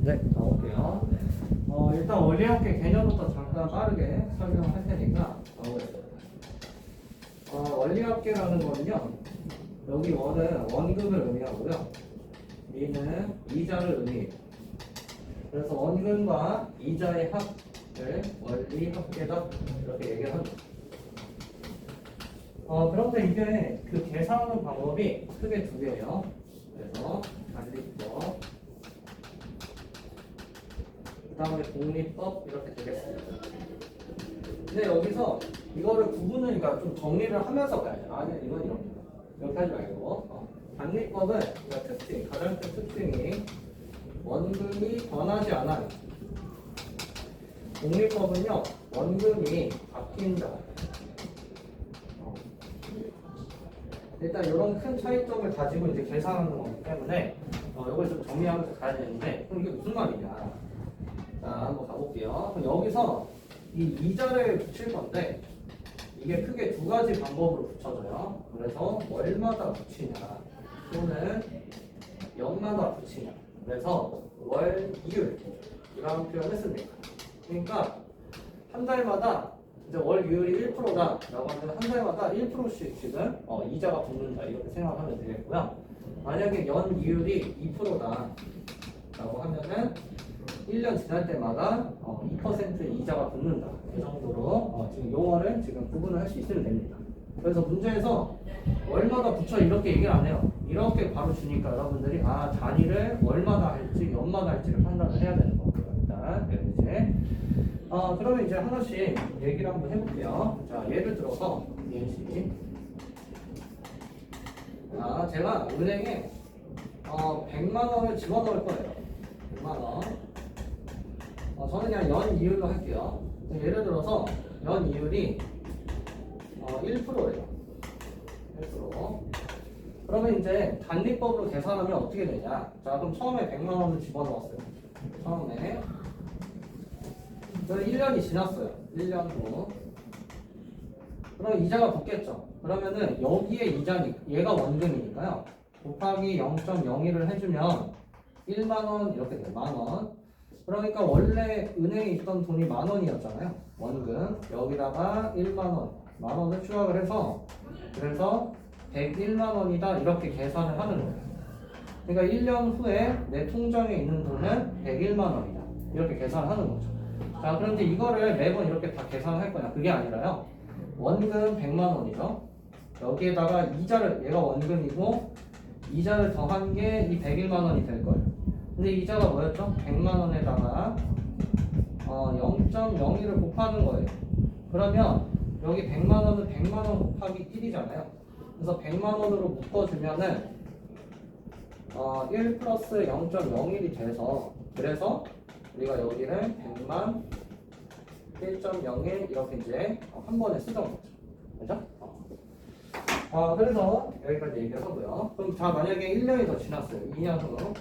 네, 가볼게요. 일단 원리학계 개념부터 잠깐 빠르게 설명할 테니까 가보겠습니다. 원리학계라는 거는요, 여기 원은 원금을 의미하고요, 미는 이자를 의미해요. 그래서 원금과 이자의 합을 원리합계다 이렇게 얘기를 합니다. 그런데 이게 그 계산하는 방법이 크게 두 개예요. 그래서 관리법, 그 다음에 독립법 이렇게 되겠습니다. 근데 여기서 이거를 구분을 그러니까 좀 정리를 하면서 가야 돼요. 아니 이건 이렇게 하지 말고 관리법은 그러니까 특징, 가장 큰 특징이 원금이 변하지 않아요. 독립법은요 원금이 바뀐다. 일단 이런 큰 차이점을 가지고 이제 계산하는 거기 때문에 이걸 좀 정리하면서 가야 되는데 그럼 이게 무슨 말이냐? 자 한번 가볼게요. 그럼 여기서 이 이자를 붙일 건데 이게 크게 두 가지 방법으로 붙여져요. 그래서 월마다 붙이냐 또는 연마다 붙이냐. 그래서 월이율이라는 표현을 씁니다. 그러니까 한 달마다 이제 월이율이 1%다 라고 하면 한 달마다 1%씩 지금 이자가 붙는다 이렇게 생각하면 되겠고요. 만약에 연이율이 2%다 라고 하면은 1년 지날 때마다 2% 이자가 붙는다. 이 정도로 지금 용어를 지금 구분을 할 수 있으면 됩니다. 그래서 문제에서 월마다 붙여 이렇게 얘기를 안 해요. 이렇게 바로 주니까 여러분들이 단위를 월마다 할지 연마다 할지를 판단을 해야 되는 거고요. 일단 이제 그러면 이제 하나씩 얘기를 한번 해볼게요. 자 예를 들어서 예시. 제가 은행에 100만 원을 집어넣을 거예요. 100만 원. 저는 그냥 연 이율로 할게요. 예를 들어서 연 이율이 1%예요. 1%. 그러면 이제 단리법으로 계산하면 어떻게 되냐? 자, 그럼 처음에 100만 원을 집어넣었어요. 처음에. 그럼 1년이 지났어요. 1년 후. 그럼 이자가 붙겠죠. 그러면은 여기에 이자니 얘가 원금이니까요. 곱하기 0.01을 해주면 1만 원 이렇게 돼요. 만 원. 그러니까 원래 은행에 있던 돈이 만 원이었잖아요. 원금. 여기다가 1만 원, 만 원을 추가를 해서 그래서 101만 원이다 이렇게 계산을 하는 거예요. 그러니까 1년 후에 내 통장에 있는 돈은 101만 원이다. 이렇게 계산하는 거죠. 자, 그런데 이거를 매번 이렇게 다 계산할 거냐? 그게 아니라요. 원금 100만 원이죠. 여기에다가 이자를 얘가 원금이고 이자를 더한 게 이 101만 원이 될 거예요. 근데 이자가 뭐였죠? 100만 원에다가 0.01을 곱하는 거예요. 그러면 여기 100만 원은 100만 원 곱하기 1이잖아요. 그래서 100만 원으로 묶어주면은 1 플러스 0.01이 돼서 그래서 우리가 여기를 100만 1.01 이렇게 이제 한 번에 쓰던 거죠. 그죠? 그래서 여기까지 얘기를 하고요. 그럼 자 만약에 1년이 더 지났어요. 2년 후.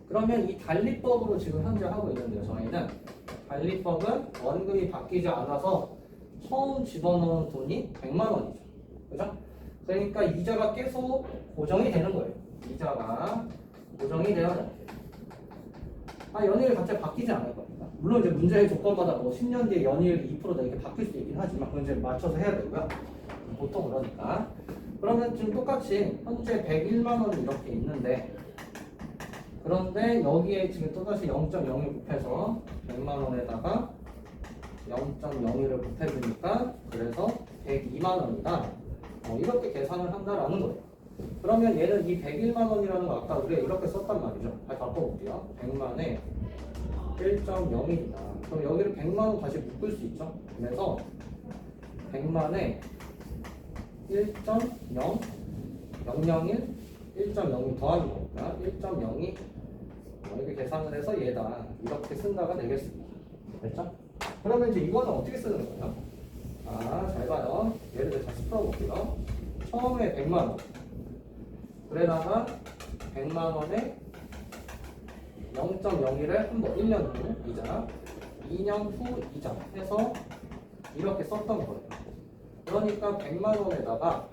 그러면 이 단리법으로 지금 현재 하고 있는데요. 저희는 단리법은 원금이 바뀌지 않아서 처음 집어넣은 돈이 100만 원이죠. 그죠? 그러니까 이자가 계속 고정이 되는 거예요. 이자가 고정이 되어야 돼요. 연이율이 갑자기 바뀌지 않을 겁니다. 물론 이제 문제의 조건마다 뭐 10년 뒤에 연이율이 2%다 이렇게 바뀔 수도 있긴 하지만 그건 이제 맞춰서 해야 되고요. 보통 그러니까. 그러면 지금 똑같이 현재 101만 원이 이렇게 있는데 그런데 여기에 지금 또다시 0.01 곱해서 100만 원에다가 0.01을 곱해주니까 그래서 102만 원이다. 이렇게 계산을 한다라는 거예요. 그러면 얘는 이 101만 원이라는 거 아까 우리가 이렇게 썼단 말이죠. 다시 바꿔볼게요. 100만에 1.01이다. 그럼 여기를 100만 원 다시 묶을 수 있죠. 그래서 100만에 1.0, 001, 1.02 더하는 거니까 1.02 이렇게 계산을 해서 얘다 이렇게 쓴다가 되겠습니다. 됐죠? 그러면 이제 이거는 어떻게 쓰는 거예요? 잘 봐요. 예를 들어 다시 풀어볼게요. 처음에 100만 원. 그래다가 100만 원에 0.01을 한번 1년 후 이자, 2년 후 이자 해서 이렇게 썼던 거예요. 그러니까 100만 원에다가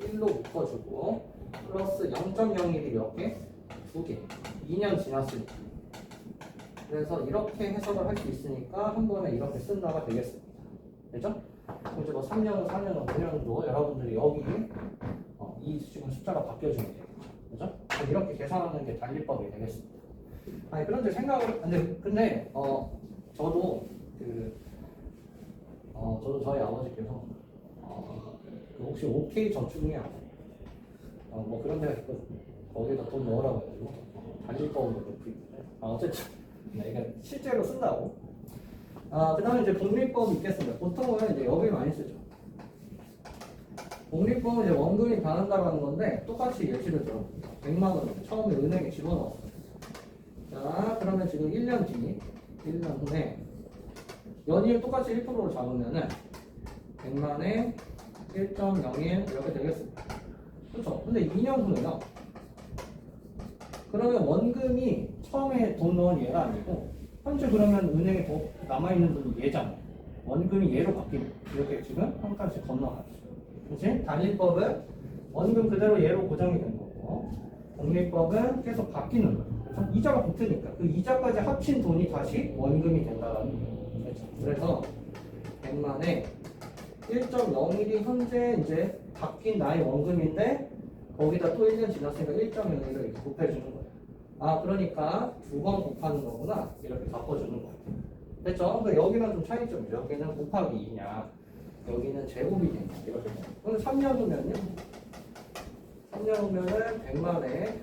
1로 묶어주고 플러스 0.01이 이렇게 2개 2년 지났을 때. 그래서 이렇게 해석을 할 수 있으니까 한 번에 이렇게 쓴다가 되겠습니다. 됐죠? 이제 뭐 3년, 4년, 5년도 여러분들이 여기 이 지금 숫자가 바뀌어주면 되겠죠. 그죠? 그럼 이렇게 계산하는 게 단리법이 되겠습니다. 아니 그런데 생각을 근데 저도 저도 저희 아버지께서 그 혹시 OK 저축이냐 뭐 그런데 거기다 돈 넣으라고 해가지고 단리법으로 넣고 있는데 어쨌든 이게 실제로 쓴다고. 그 다음에 이제 복리법이 있겠습니다. 보통은 이제 여기 많이 쓰죠. 복리법은 이제 원금이 반한다라는 건데 똑같이 예시를 들어볼게요. 100만 원 처음에 은행에 집어넣었어요. 자, 그러면 지금 1년 뒤, 1년 후에 연이율 똑같이 1%로 잡으면은 100만에 1.01 이렇게 되겠습니다. 그렇죠? 근데 2년 후에요. 그러면 원금이 처음에 돈 넣은 얘가 아니고 현재 그러면 은행에 더 남아있는 돈이 얘잖아요. 원금이 얘로 바뀌는 이렇게 지금 한 칸씩 건너가죠. 그치? 단리법은 원금 그대로 얘로 고정이 된 거고 복리법은 계속 바뀌는 거예요. 그렇죠? 이자가 붙으니까 그 이자까지 합친 돈이 다시 원금이 된다는 거예요. 그렇죠? 그래서 100만에 1.01이 현재 이제 바뀐 나의 원금인데 거기다 또 1년 지났으니까 1.01을 이렇게 곱해주는 거예요. 그러니까 두 번 곱하는 거구나 이렇게 바꿔주는 거예요. 됐죠? 그러니까 여기는 좀 차이점이죠. 여기는 곱하기 2냐 여기는 제곱이 되냐 이렇게. 그럼 3년 후면요? 3년 후면은 100만에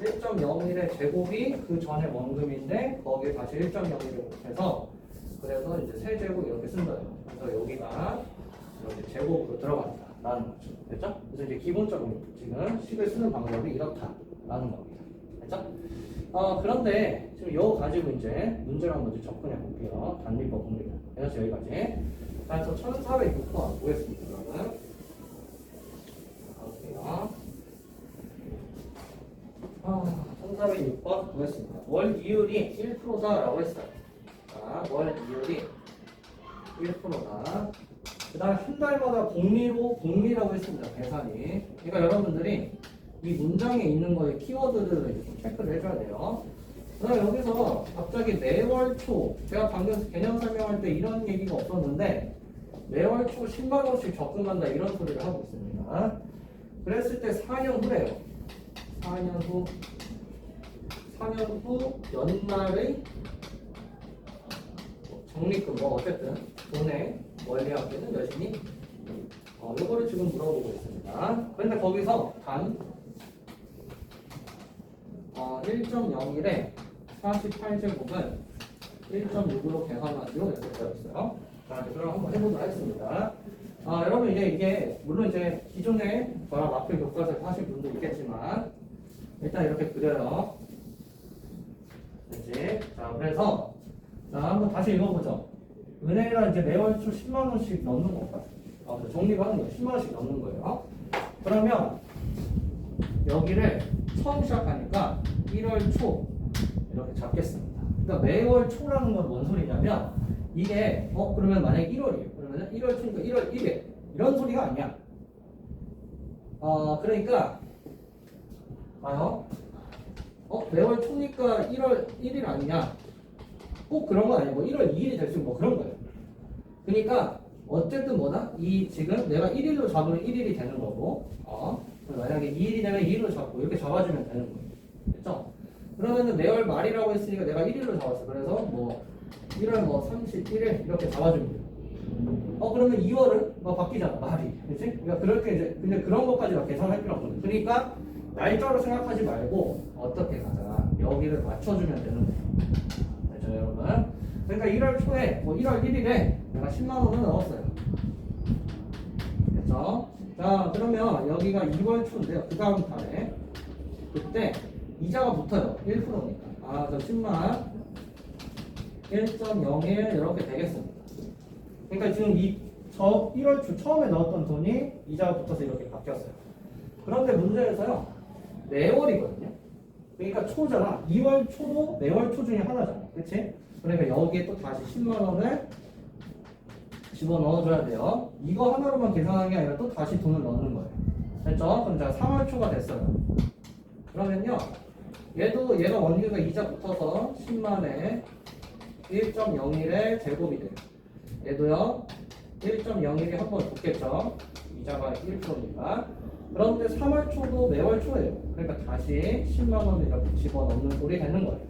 1.01의 제곱이 그 전에 원금인데 거기에 다시 1.01을 곱해서 그래서 이제 세제곱 이렇게 쓴다. 그래서 여기가 이렇게 제곱으로 들어간다라는 거죠. 됐죠? 그래서 이제 기본적으로 지금 식을 쓰는 방법이 이렇다라는 겁니다. 됐죠? 그런데 지금 이거 가지고 이제 문제를 한번 접근해 볼게요. 단리법 공리법. 그래서 여기까지. 자, 그래서 1406번 보겠습니다. 그러면 볼게요. 1406번 보겠습니다. 월 이율이 1%다라고 했어요. 자, 월 이율이 1%다. 그 다음에 한 달마다 복리라고 했습니다. 계산이. 그러니까 여러분들이 이 문장에 있는 거에 키워드들을 이제 좀 체크를 해줘야 돼요. 그다음에 여기서 갑자기 매월 초, 제가 방금 개념 설명할 때 이런 얘기가 없었는데 매월 초 10만 원씩 적금한다 이런 소리를 하고 있습니다. 그랬을 때 4년 후래요. 4년 후 연말의 적립금, 뭐 어쨌든 돈의 원리학계는 여전히 요거를 지금 물어보고 있습니다. 그런데 거기서 단 1.01에 48제곱은 1.6으로 계산하죠. 이렇게 되어 있어요. 자, 이제 그럼 한번 해보도록 하겠습니다. 여러분 이게 물론 이제 기존에 저랑 마플 교과서에서 하신 분도 있겠지만 일단 이렇게 그려요. 됐지? 자, 그래서 자, 한번 다시 읽어보죠. 은행이랑 이제 매월 초 10만 원씩 넣는 것 같아요. 적립하는 거예요. 10만 원씩 넣는 거예요. 그러면 여기를 처음 시작하니까 1월 초 이렇게 잡겠습니다. 그러니까 매월 초라는 건 뭔 소리냐면 이게 그러면 만약에 1월이에요. 그러면 1월 초니까 1월 1일 이런 소리가 아니야. 그러니까 매월 초니까 1월 1일 아니냐? 꼭 그런 건 아니고 1월 2일이 될 수 있고 뭐 그런 거예요. 그러니까 어쨌든 뭐다? 이 지금 내가 1일로 잡으면 1일이 되는 거고 만약에 2일이 되면 2일로 잡고 이렇게 잡아주면 되는 거예요. 됐죠? 그러면은 매월 말이라고 했으니까 내가 1일로 잡았어. 그래서 뭐 1월 뭐 31일 이렇게 잡아주면 돼요. 그러면 2월은 바뀌잖아. 말이. 그치? 그러니까 그렇게 이제 근데 그런 것까지 막 계산할 필요 없거든. 그러니까 날짜로 생각하지 말고 어떻게 가자. 여기를 맞춰주면 되는 거예요. 됐죠, 여러분? 그러니까 1월 초에 1월 1일에 내가 10만 원을 넣었어요. 됐죠? 자, 그러면 여기가 2월 초인데요. 그 다음 달에 그때 이자가 붙어요. 1%니까. 저 10만 1.01 이렇게 되겠습니다. 그러니까 지금 1월 초 처음에 넣었던 돈이 이자가 붙어서 이렇게 바뀌었어요. 그런데 문제에서요. 매월이거든요. 그러니까 초잖아. 2월 초도 매월 초 중에 하나잖아. 그치? 그러니까 여기에 또 다시 10만 원을 집어넣어줘야 돼요. 이거 하나로만 계산하는 게 아니라 또 다시 돈을 넣는 거예요. 됐죠? 그럼 자 3월 초가 됐어요. 그러면요. 얘가 원유가 이자 붙어서 10만에 1.01의 제곱이 돼요. 얘도요. 1.01이 한 번 붙겠죠. 이자가 1%니까. 그런데 3월 초도 매월 초예요. 그러니까 다시 10만 원을 이렇게 집어넣는 꼴이 되는 거예요.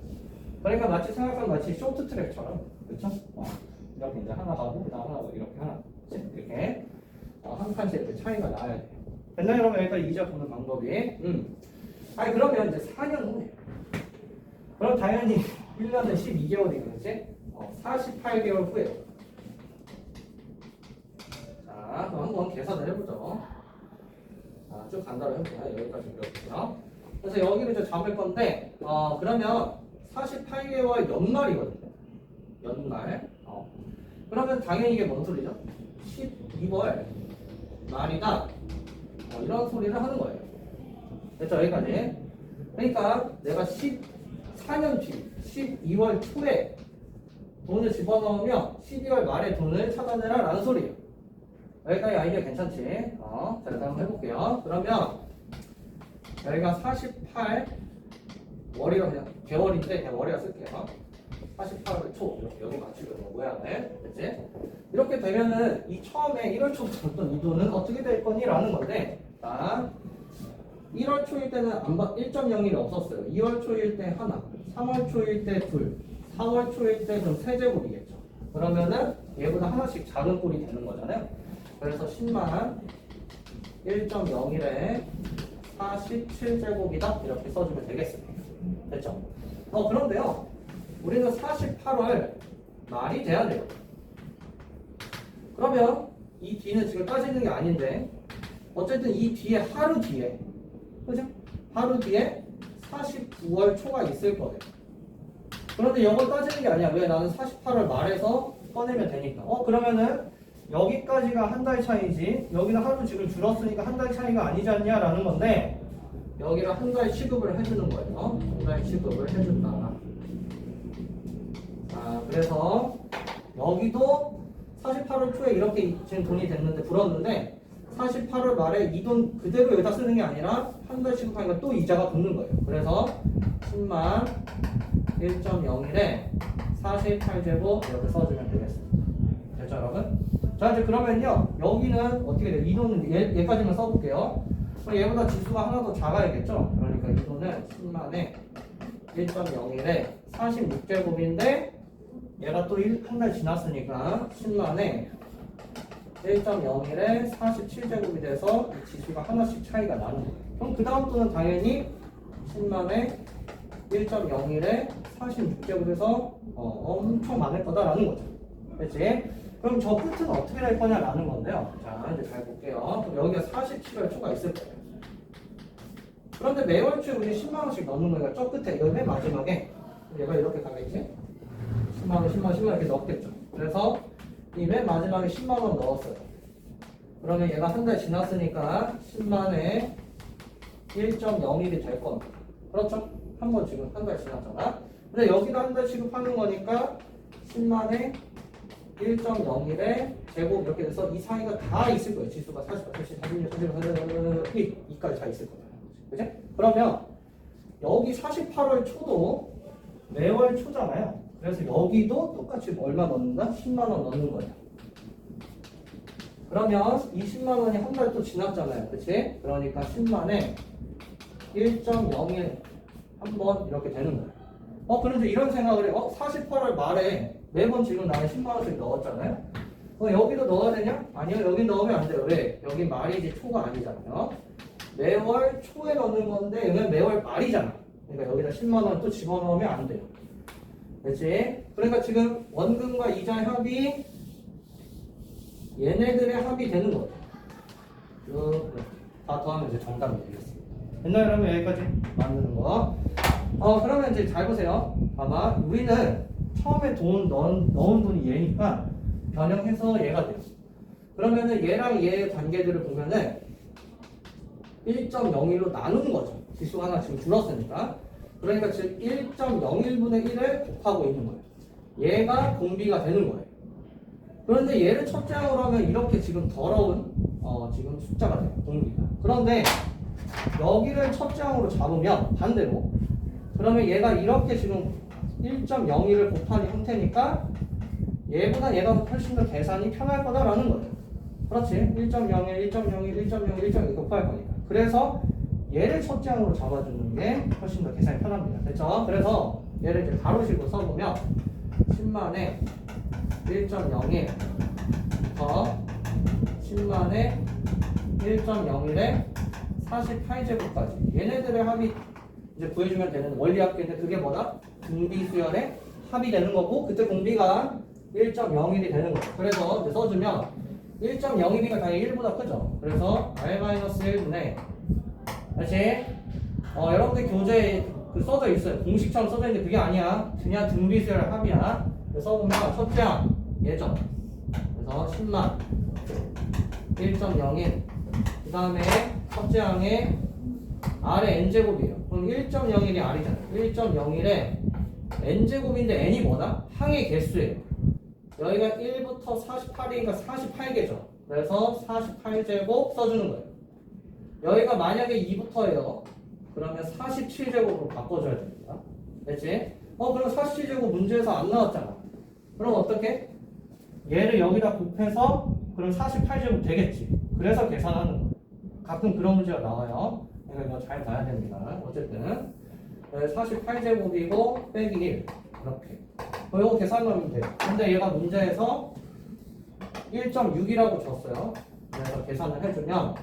그러니까 마치 생각하면 마치 쇼트트랙처럼, 그렇죠? 이렇게 이제 하나 가고 그다음 하나 가고 이렇게 하나 이렇게 한 칸씩 이렇게 차이가 나야 돼요. 됐나요? 여러분 여기까지 이자 보는 방법이. 아니 그러면 이제 4년 후에 그럼 당연히 1년은 12개월이겠지? 48개월 후에. 자, 그럼 한번 계산을 해보죠. 쭉 간단히 해볼게요. 여기까지 그려볼게요. 그래서 여기를 이제 잡을 건데, 그러면 48개월 연말이거든요. 연말. 그러면 당연히 이게 뭔 소리죠? 12월 말이다. 이런 소리를 하는 거예요. 됐죠? 여기까지. 그러니까 내가 14년 뒤 12월 초에 돈을 집어넣으면 12월 말에 돈을 찾아내라 라는 소리예요. 여기까지 아이디어 괜찮지? 자, 그래서 한번 해볼게요. 그러면 여기가 48월이라 그냥 개월인데 그냥 월이라 쓸게요. 48월 초 이렇게 여기 맞추거든요. 모양을. 그치? 이렇게 되면은 이 처음에 1월 초부터 줬던 이 돈은 어떻게 될 거니? 라는 건데, 자, 1월 초일 때는 1.01이 없었어요. 2월 초일 때 하나, 3월 초일 때 둘, 4월 초일 때 그럼 세제곱이겠죠. 그러면은 얘보다 하나씩 작은 꼴이 되는 거잖아요. 그래서 10만 1.01에 47제곱이다 이렇게 써주면 되겠습니다. 됐죠? 그런데요, 우리는 48월 말이 돼야 돼요. 그러면 이 뒤는 지금 따지는 게 아닌데, 어쨌든 이 뒤에 하루 뒤에, 그죠? 하루 뒤에 49월 초가 있을 거예요. 그런데 이걸 따지는 게 아니야. 왜? 나는 48월 말에서 꺼내면 되니까. 그러면은 여기까지가 한 달 차이지, 여기는 하루 지금 줄었으니까 한 달 차이가 아니지 않냐라는 건데, 여기를 한 달 취급을 해주는 거예요. 한 달 취급을 해준다. 그래서 여기도 48월 초에 이렇게 지금 돈이 됐는데 불었는데 48월 말에 이 돈 그대로 여기다 쓰는 게 아니라 한 달 취급하니까 또 이자가 붙는 거예요. 그래서 10만 1.01에 48제곱 이렇게 써주면 되겠습니다. 됐죠 여러분? 자 이제 그러면요 여기는 어떻게 돼요? 이 돈은 얘까지만 써볼게요. 얘보다 지수가 하나 더 작아야겠죠? 그러니까 이 돈은 10만에 1.01에 46제곱인데 얘가 또 한 달 지났으니까 10만에 1.01에 47제곱이 돼서 이 지수가 하나씩 차이가 나는 거예요. 그럼 그 다음 또는 당연히 10만에 1.01에 46제곱에서 엄청 많을 거다라는 거죠. 그렇지? 그럼 저 끝은 어떻게 될 거냐라는 건데요. 자, 이제 잘 볼게요. 그럼 여기가 47월 초가 있을 거예요. 그런데 매월 초에 우리 10만 원씩 넣는 거니까 저 끝에 여기 맨 마지막에 얘가 이렇게 가겠지? 10만 원, 10만 원, 10만 원 이렇게 넣겠죠. 그래서 이 맨 마지막에 10만 원 넣었어요. 그러면 얘가 한 달 지났으니까 10만에 1.01이 될 겁니다. 그렇죠? 한 번 지금 한 달 지났잖아. 근데 여기도 한 달 취급하는 거니까 10만에 1.01에 제곱 이렇게 돼서 이 사이가 다 있을 거예요. 지수가 48, 46, 46, 2까지 다 있을 거예요. 그치? 그러면 여기 48월 초도 매월 초잖아요. 그래서 여기도 똑같이 얼마 넣는다? 10만 원 넣는 거예요. 그러면 이 10만 원이 한 달 또 지났잖아요. 그치? 그러니까 10만에 1.01 한 번 이렇게 되는 거예요. 그런데 이런 생각을 해. 48월 말에 매번 지금 나는 10만 원씩 넣었잖아요. 여기도 넣어야 되냐? 아니요. 여기 넣으면 안 돼요. 왜? 여기 말이지 초가 아니잖아요. 매월 초에 넣는 건데 여기는 매월 말이잖아. 그러니까 여기다 10만 원 또 집어넣으면 안 돼요. 그렇지? 그러니까 지금 원금과 이자 합이 얘네들의 합이 되는 거예요. 다 더하면 이제 정답이 되겠습니다. 됐나요? 그러면 여기까지 만드는 거. 그러면 이제 잘 보세요. 아마 우리는 처음에 넣은 돈이 얘니까 변형해서 얘가 돼요. 그러면은 얘랑 얘의 관계들을 보면은 1.01로 나누는 거죠. 지수 하나 지금 줄었으니까. 그러니까 즉 1.01분의 1을 곱하고 있는 거예요. 얘가 공비가 되는 거예요. 그런데 얘를 첫째항으로 하면 이렇게 지금 더러운 지금 숫자가 돼요. 공비가. 그런데 여기를 첫째 항으로 잡으면 반대로 그러면 얘가 이렇게 지금 1.01을 곱한 형태니까 얘보다 얘가 훨씬 더 계산이 편할 거다라는 거예요. 그렇지? 1.01, 1.01, 1.01, 1.1 곱할 거니까. 그래서 얘를 첫째 항으로 잡아주는 게 훨씬 더 계산이 편합니다. 됐죠? 그래서 얘를 이제 가로식으로 써보면 10만에 1.01부터 10만에 1.01에 48제곱까지 얘네들의 합이 이제 구해주면 되는 원리합계인데 그게 뭐다? 등비수열의 합이 되는 거고 그때 공비가 1.01이 되는 거죠. 그래서 이제 써주면 1.01이니까 당연히 1보다 크죠. 그래서 R-1분의 그렇지? 여러분들 교재에 그 써져 있어요. 공식처럼 써져 있는데 그게 아니야. 그냥 등비수열 합이야. 써보면 첫째 항 예정. 그래서 10만 1.01 그 다음에 첫째 항에 R의 n제곱이에요. 그럼 1.01이 R이잖아요. 1.01에 n제곱인데 n이 뭐다? 항의 개수예요. 여기가 1부터 48이니까 48개죠. 그래서 48제곱 써주는 거예요. 여기가 만약에 2부터예요. 그러면 47제곱으로 바꿔줘야 됩니다. 됐지? 그럼 47제곱 문제에서 안 나왔잖아. 그럼 어떻게? 얘를 여기다 곱해서 그럼 48제곱 되겠지. 그래서 계산하는 거예요. 가끔 그런 문제가 나와요. 이거 잘 봐야 됩니다. 어쨌든 48제곱이고 빼기 1 이렇게 이거 계산하면 돼요. 근데 얘가 문제에서 1.6이라고 줬어요. 그래서 계산을 해주면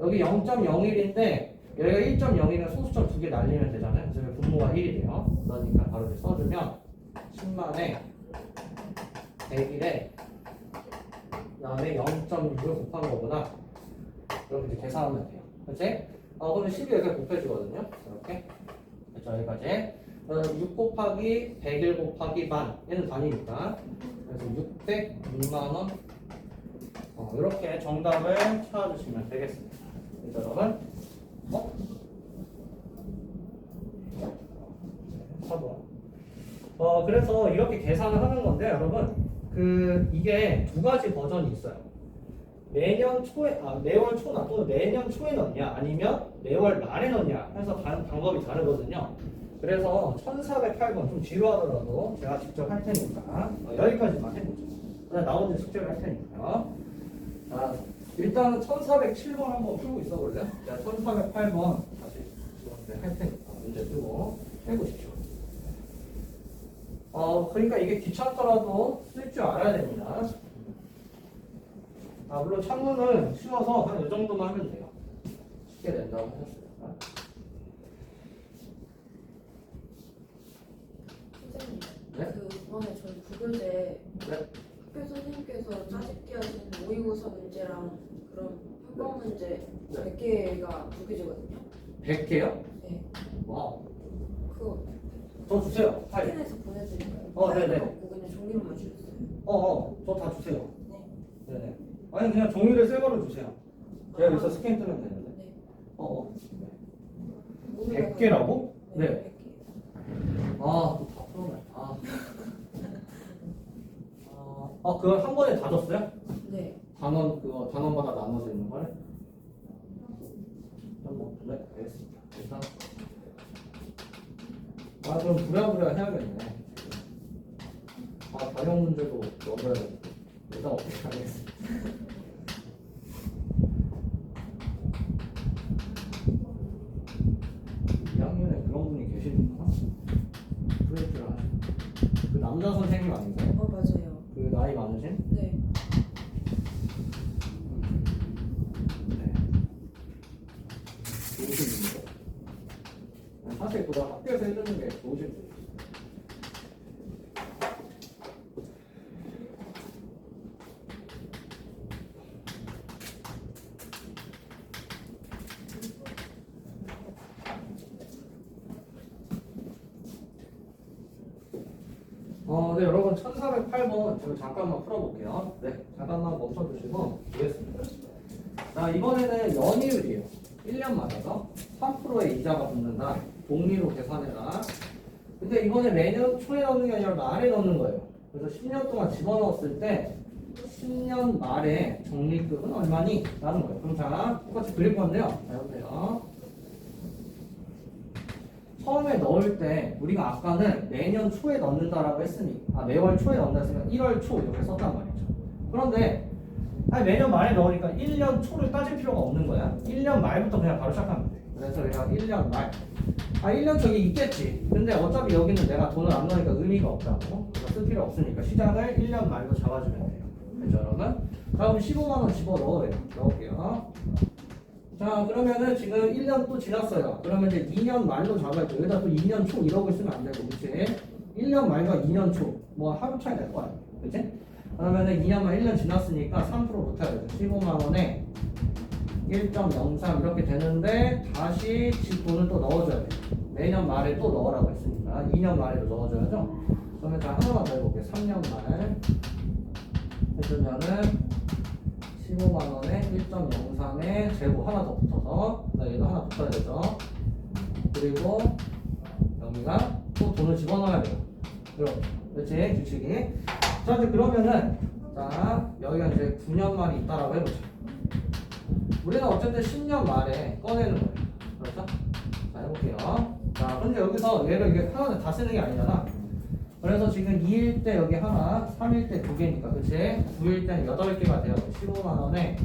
여기 0.01인데 여기가 1.01은 소수점 2개 날리면 되잖아요. 그래서 분모가 1이 돼요. 그러니까 바로 이렇게 써주면 10만에 100일에 그 다음에 0.6을 곱한 거구나. 이렇게 이제 계산하면 돼요. 그렇지? 그러면 10이 여기가 곱해주거든요. 이렇게. 그렇죠? 여기까지. 6 곱하기 101 곱하기 반. 얘는 반이니까. 그래서 606만원. 이렇게 정답을 찾아주시면 되겠습니다. 그래서 여러분. 4번. 그래서 이렇게 계산을 하는 건데, 여러분. 이게 두 가지 버전이 있어요. 매년 초에, 매월 초나 또는 매년 초에 넣냐, 아니면 매월 말에 넣냐 해서 방법이 다르거든요. 그래서 1408번 좀 지루하더라도 제가 직접 할 테니까 여기까지만 해보죠. 그다음 나머지 숙제를 할 테니까요. 자, 일단 1407번 한번 풀고 있어 볼래요? 자, 1408번 다시 할 테니까 문제 쓰고 해보십시오. 그러니까 이게 귀찮더라도 쓸 줄 알아야 됩니다. 물론 창문은 쉬워서 한 이 정도만 하면 돼요. 쉽게 된다고 하셨어요. 선생님, 네? 이번에 저희 국어제 네? 학교 선생님께서 짜집기 하신 모의고사 문제랑 그런 학원 문제 100개가 두 개제거든요. 100개요? 네. 와우. 그거 저 주세요. 파일. 스캔해서 보내드릴까요? 네네. 없고 그냥 종이로만 주셨어요. 저 다 주세요. 네. 네네. 아니 그냥 종이를 새 거로 주세요. 제가 여기서 스캔 뜨면 되는데. 네. 100개라고? 네. 100개. 또 다 풀어놔요. 그걸 한 번에 다 줬어요? 네. 단원마다 나눠져 있는 걸? 네, 알겠습니다. 일단. 그럼 부랴부랴 해야겠네. 단형 문제도 넣어야 돼. 일단 어떻게 하겠습니다. 이 학년에 그런 분이 계시는구나. 프로젝트를 하시는. 그 남자 선생님 아닌가요? 맞아요. 그 나이 많으신? 네. 네. 좋으신 분이죠. 사실 그거 학교에서 해주는 게 좋으신 분이죠. 네, 여러분 1408번 지금 잠깐만 풀어볼게요. 네, 잠깐만 멈춰주시고 보겠습니다. 자, 이번에는 연이율이에요. 1년마다요. 3%의 이자가 붙는다. 복리로 계산해라. 근데 이번에 매년 초에 넣는 게 아니라 말에 넣는 거예요. 그래서 10년 동안 집어넣었을 때 10년 말에 적립금은 얼마니? 라는 거예요. 그럼 자, 똑같이 그릴 건데요. 자, 여보세요. 처음에 넣을 때 우리가 아까는 매년 초에 넣는다라고 했으니까 매월 초에 넣는다 했으니까 1월 초 이렇게 썼단 말이죠. 그런데 아니, 매년 말에 넣으니까 1년 초를 따질 필요가 없는 거야. 1년 말부터 그냥 바로 시작하면 돼. 그래서 내가 1년 말. 1년 저기 있겠지. 근데 어차피 여기는 내가 돈을 안 넣으니까 의미가 없다고. 그래서 쓸 필요 없으니까 시작을 1년 말로 잡아주면 돼요. 그렇죠, 여러분? 다음 15만 원 집어 넣어요. 넣을게요. 자, 그러면은 지금 1년 또 지났어요. 그러면 이제 2년 말로 잡아야 돼. 여기다 또 2년 초 이러고 있으면 안 되고, 그치? 1년 말과 2년 초. 뭐 하루 차이 날 거야. 그치? 그러면은 2년 말 1년 지났으니까 3% 붙어야 돼. 15만 원에 1.03 이렇게 되는데 다시 집 돈을 또 넣어줘야 돼. 매년 말에 또 넣으라고 했으니까 2년 말에도 넣어줘야죠. 그러면 자 하나만 더 해볼게요. 3년 말 해주면은 15만 원에 1.03에 제곱 하나 더 붙어서 얘도 하나 붙어야 되죠. 그리고 여기가 또 돈을 집어넣어야 돼요. 그렇지 규칙이. 자 이제 그러면은 자 여기가 이제 9년 말이 있다라고 해보죠. 우리는 어쨌든 10년 말에 꺼내는 거예요. 그렇죠? 자 해볼게요. 자 근데 여기서 얘를 이게 하나는 다 쓰는 게 아니잖아. 그래서 지금 2일 때 여기 하나, 3일 때 2개니까, 그치? 9일 때는 8개가 돼요. 15만 원에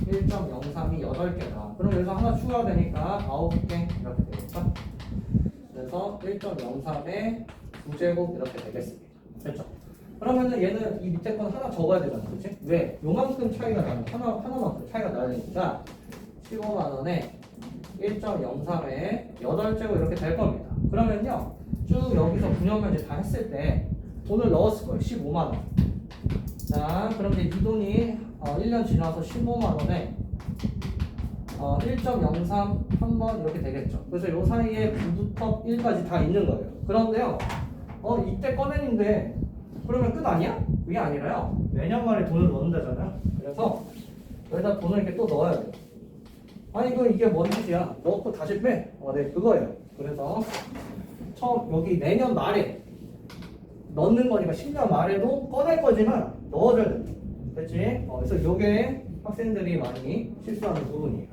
1.03이 8개다. 그럼 여기서 하나 추가가 되니까 9개 이렇게 되겠죠? 그래서 1.03에 9제곱 이렇게 되겠습니다. 됐죠? 그러면은 얘는 이 밑에 건 하나 적어야 되잖아, 그치? 왜? 요만큼 차이가 나면 하나만큼 차이가 나야 되니까 15만 원에 1.03에 8제곱 이렇게 될 겁니다. 그러면요. 쭉 여기서 9년만 이제 다 했을 때 돈을 넣었을 거예요. 15만 원. 자, 그럼 이제 이 돈이 1년 지나서 15만 원에 1.03 한 번 이렇게 되겠죠. 그래서 요 사이에 9부터 1까지 다 있는 거예요. 그런데요, 이때 꺼내는데 그러면 끝 아니야? 그게 아니라요. 매년 말에 돈을 넣는다잖아요. 그래서 여기다 돈을 이렇게 또 넣어야 돼요. 아니 이게 뭔 짓이야? 넣고 다시 빼. 네, 그거예요. 그래서 처음 여기 내년 말에 넣는 거니까 10년 말에도 꺼낼 거지만 넣어줘야 됩니다. 됐지? 그래서 요게 학생들이 많이 실수하는 부분이에요.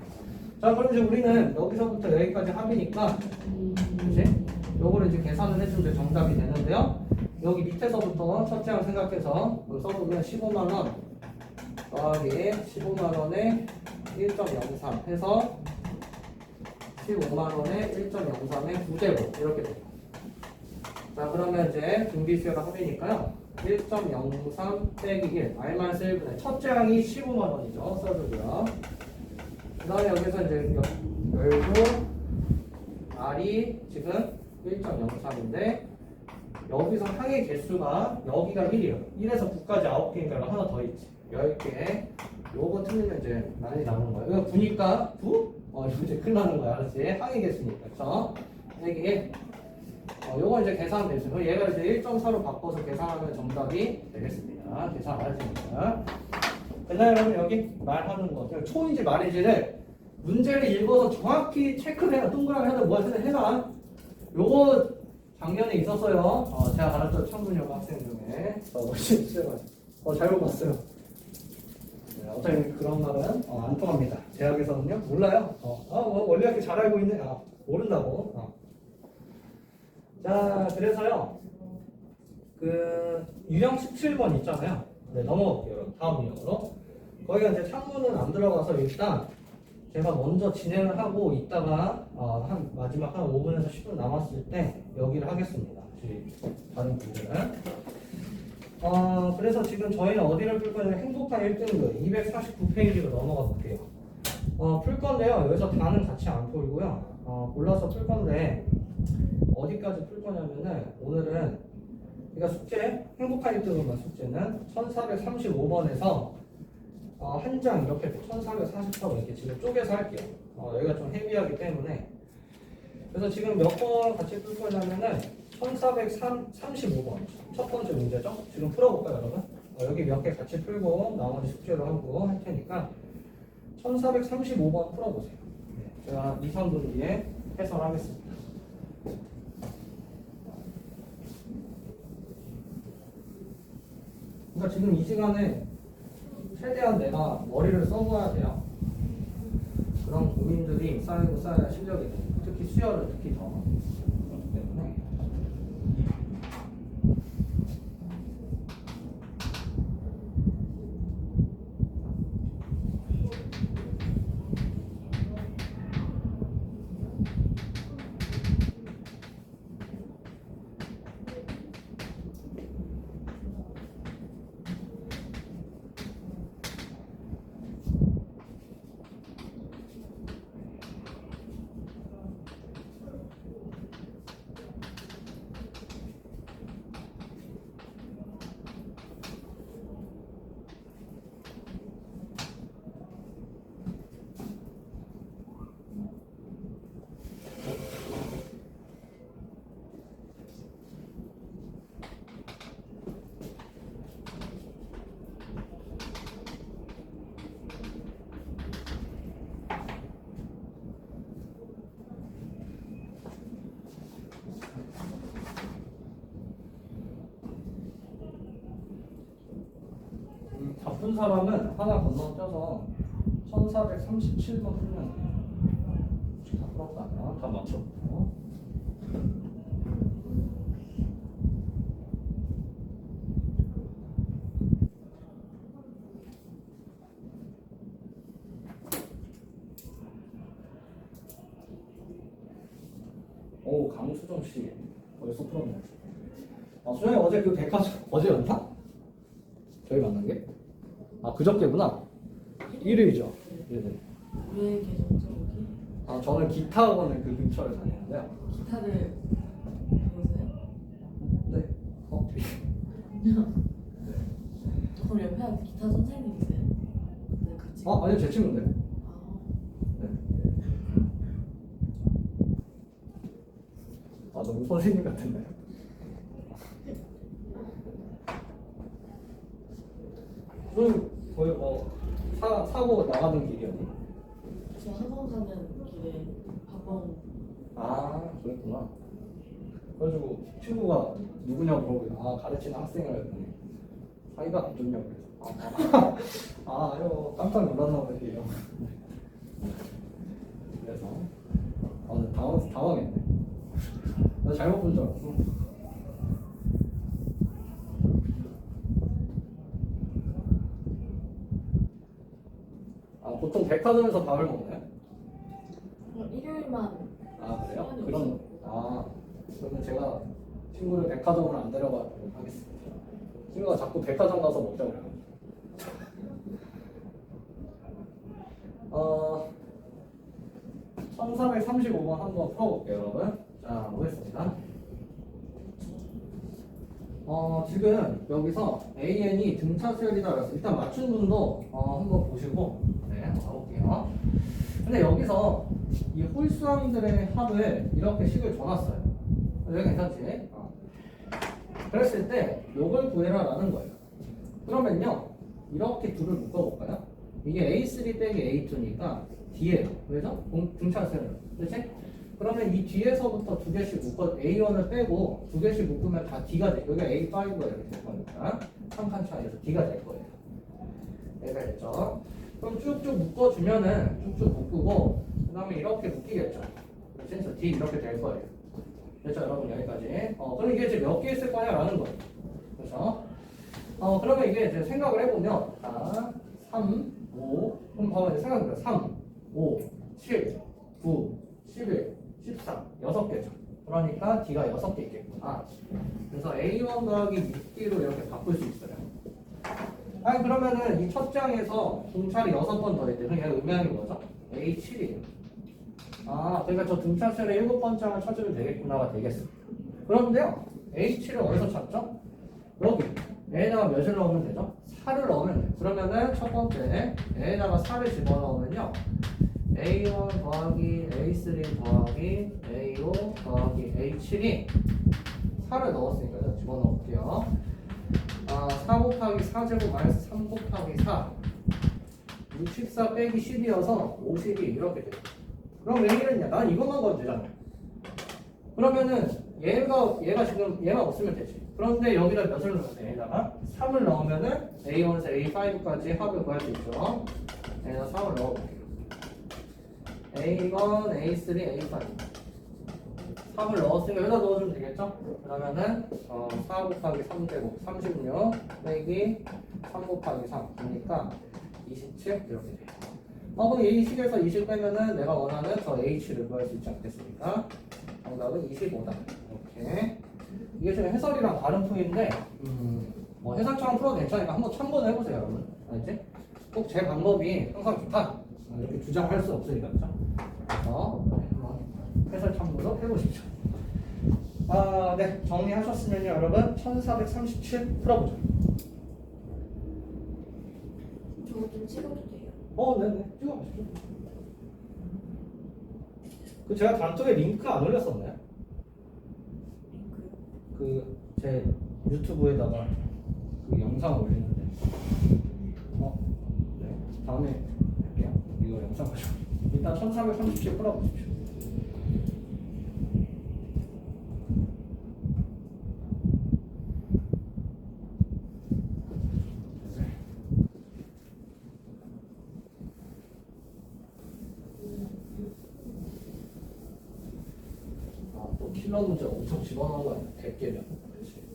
자, 그럼 이제 우리는 여기서부터 여기까지 합이니까 그치? 요거를 이제 계산을 해주면 정답이 되는데요. 여기 밑에서부터 첫째 항 생각해서 써보면 15만원 더하기 15만원에 1.03 해서 15만원에 1.03에 9제곱 이렇게 돼요. 자 그러면 이제 등비수요가 합이니까요 1.03 빼기 1 R-1분의 첫째 항이 15만원이죠. 써주고요. 그 다음에 여기서 이제 열고 R이 지금 1.03인데 여기서 항의 개수가 여기가 1이에요. 1에서 9까지 9개인가 하나 더 있지. 10개. 요거 틀리면 이제 난리 나는 거예요. 이거 9니까 9? 이거 이제 큰일 나는 거야. 알았지? 항의 개수니까. 그쵸? 여기 요거 이제 계산되죠. 그럼 얘가 이제 1.4로 바꿔서 계산하면 정답이 되겠습니다. 계산 안 하시니까. 그다음에 여러분 여기 말하는 거. 초인지 말인지를 문제를 읽어서 정확히 체크를 해라. 동그라미 하든 뭐 하든 해라. 요거 작년에 있었어요. 제가 가르쳤던 청문여고 학생 중에. 잘못 봤어요. 네, 어차피 그런 말은 안 통합니다. 대학에서는요? 몰라요. 원래 이렇게 잘 알고 있네. 모른다고. 자, 그래서요. 그 유형 17번 있잖아요. 네, 넘어갈게요. 다음 유형으로. 거기가 이제 창문은 안 들어가서 일단 제가 먼저 진행을 하고 있다가 한 마지막 한 5분에서 10분 남았을 때 여기를 하겠습니다. 다른 분들은. 그래서 지금 저희는 어디를 풀 거냐면 행복한 1등급 249페이지로 넘어가 볼게요. 풀 건데요. 여기서 다는 같이 안 풀고요. 골라서 풀 건데 어디까지 풀 거냐면은 오늘은 그러니까 숙제 행복한 1등급만 숙제는 1435번에서 한 장 이렇게 1444번 이렇게 지금 쪼개서 할게요. 여기가 좀 헤비하기 때문에 그래서 지금 몇 번 같이 풀 거냐면은 1435번 첫 번째 문제죠. 지금 풀어볼까요 여러분? 여기 몇 개 같이 풀고 나머지 숙제로 하고 할 테니까 1435번 풀어보세요. 네, 제가 2, 3분 뒤에 해설하겠습니다. 그러니까 지금 이 시간에 최대한 내가 머리를 써봐야 돼요. 그런 고민들이 쌓이고 쌓여야 실력이 돼. 특히 수열은 특히 더 그렇기 때문에. 바쁜 사람은 하나 건너뛰어서 1437번 풀면 돼요. 다 풀었다면 다 맞췄고. 오, 강수정 씨 벌써 풀었네. 아, 수정이 어제 그 백화점 어제였나? 저희 만난 게? 아, 그저께구나. 일요일이죠. 네네. 왜 계셨죠 거기? 아, 저는 기타 학원을 그 근처에 다니는데요. 기타를 배우세요? 네. 그럼 옆에 앉은 기타 선생님이세요? 네, 같이. 아니요, 제 친구인데. 아, 네. 아, 너무 선생님 같은데. 그럼 거의 사고 나가는 길이었니? 저 학원 가는 길에 학원. 아, 그랬구나. 그래가지고 친구가 누구냐고 물어보고, 아, 가르치는 학생이라 했더니 사이가 안 좋냐고 그래서 이거 깜짝 놀랐나 보네요. 그래서 당황했네. 나 잘못 본 줄 알았어. 아, 보통 백화점에서 밥을 먹나요? 일요일만. 아, 그래요? 시간이 그럼 없어서. 그러면 제가 친구를 백화점을 안 데려가도록 하겠습니다. 친구가 자꾸 백화점 가서 먹자고 그래요. 1435번 한번 풀어볼게요, 여러분. 자, 보겠습니다. 지금 여기서 AN이 등차수열이다 그래서 일단 맞춘 분도 한번 보시고 가볼게요. 근데 여기서 이 홀수함들의 합을 이렇게 식을 줘놨어요. 여기 괜찮지? 그랬을 때 요걸 구해라 라는 거예요. 그러면요 이렇게 둘을 묶어볼까요? 이게 A3 빼기 A2니까 뒤에 왜죠? 등차수열 그렇지? 그러면 이 뒤에서부터 두 개씩 묶어 A1을 빼고 두 개씩 묶으면 다 D가 돼. 여기가 A5가 이렇게 될 거니까 3칸 차이에서 D가 될 거예요. 얘가 됐죠? 그럼 쭉쭉 묶어주면은 쭉쭉 묶고 그 다음에 이렇게 묶이겠죠. 그래서 D 이렇게 될 거예요. 됐죠 여러분 여기까지. 그럼 이게 이제 몇 개 있을 거냐라는 거예요. 그렇죠? 그러면 이게 이제 생각을 해보면 3, 5 그럼 봐봐 이제 생각해보면 3, 5, 7, 9, 11, 14 6개죠. 그러니까 D가 6개 있겠구나. 그래서 A1 더하기 6D로 이렇게 바꿀 수 있어요. 아니 그러면은 이 첫 장에서 등차를 6번 더했대. 그럼 얘가 의미하는 게 뭐죠? A7이에요. 그러니까 저 등차수열의 7번 장을 찾으면 되겠구나가 되겠어. 그런데요 A7을 어디서 찾죠? 여기 A에다가 몇을 넣으면 되죠? 4를 넣으면 돼요. 그러면은 첫 번째 A에다가 4를 집어넣으면요 A1 더하기 A3 더하기 A5 더하기 A7이 4를 넣었으니까 집어넣을게요. 4 곱하기 4제곱 마이너스 3 곱하기 4 64 빼기 10이어서 50이 이렇게 돼요. 그럼 왜 이랬냐? 난 이것만 가면 되잖아. 그러면은 얘가 지금 얘만 없으면 되지. 그런데 여기다 몇을 넣으면 얘다가 3을 넣으면은 A1에서 A5까지 합을 구할 수 있죠. 여기다 3을 넣어볼게요. A1, A3, A5 3을 넣었으니까 여기다 넣어주면 되겠죠? 그러면은 4 곱하기 3제곱 36 빼기 3 곱하기 3 그러니까 27 이렇게 돼요. 그럼 이 식에서 20 빼면은 내가 원하는 저 H를 구할 수 있지 않겠습니까? 정답은 25다. 이렇게. 이게 좀 해설이랑 다른 풀인데, 뭐 해설처럼 풀어도 괜찮으니까 한번 참고는 해보세요, 여러분. 알지? 꼭 제 방법이 항상 좋다. 이렇게 주장할 수 없으니까, 그죠? 그래서 한번 해설 참고도 해보십시오. 네. 정리하셨으면요, 여러분. 1437 풀어보죠. 저거 좀 찍어도 돼요? 네네. 찍어보시죠. 제가 단톡에 링크 안 올렸었나요? 제 유튜브에다가 그 영상 올리는데 네 다음에 할게요. 이거 영상 가지고 일단 1437 풀어보십시오. 또 킬러 문제 엄청 집어넣은 거 아니야? 100개면. 그렇지.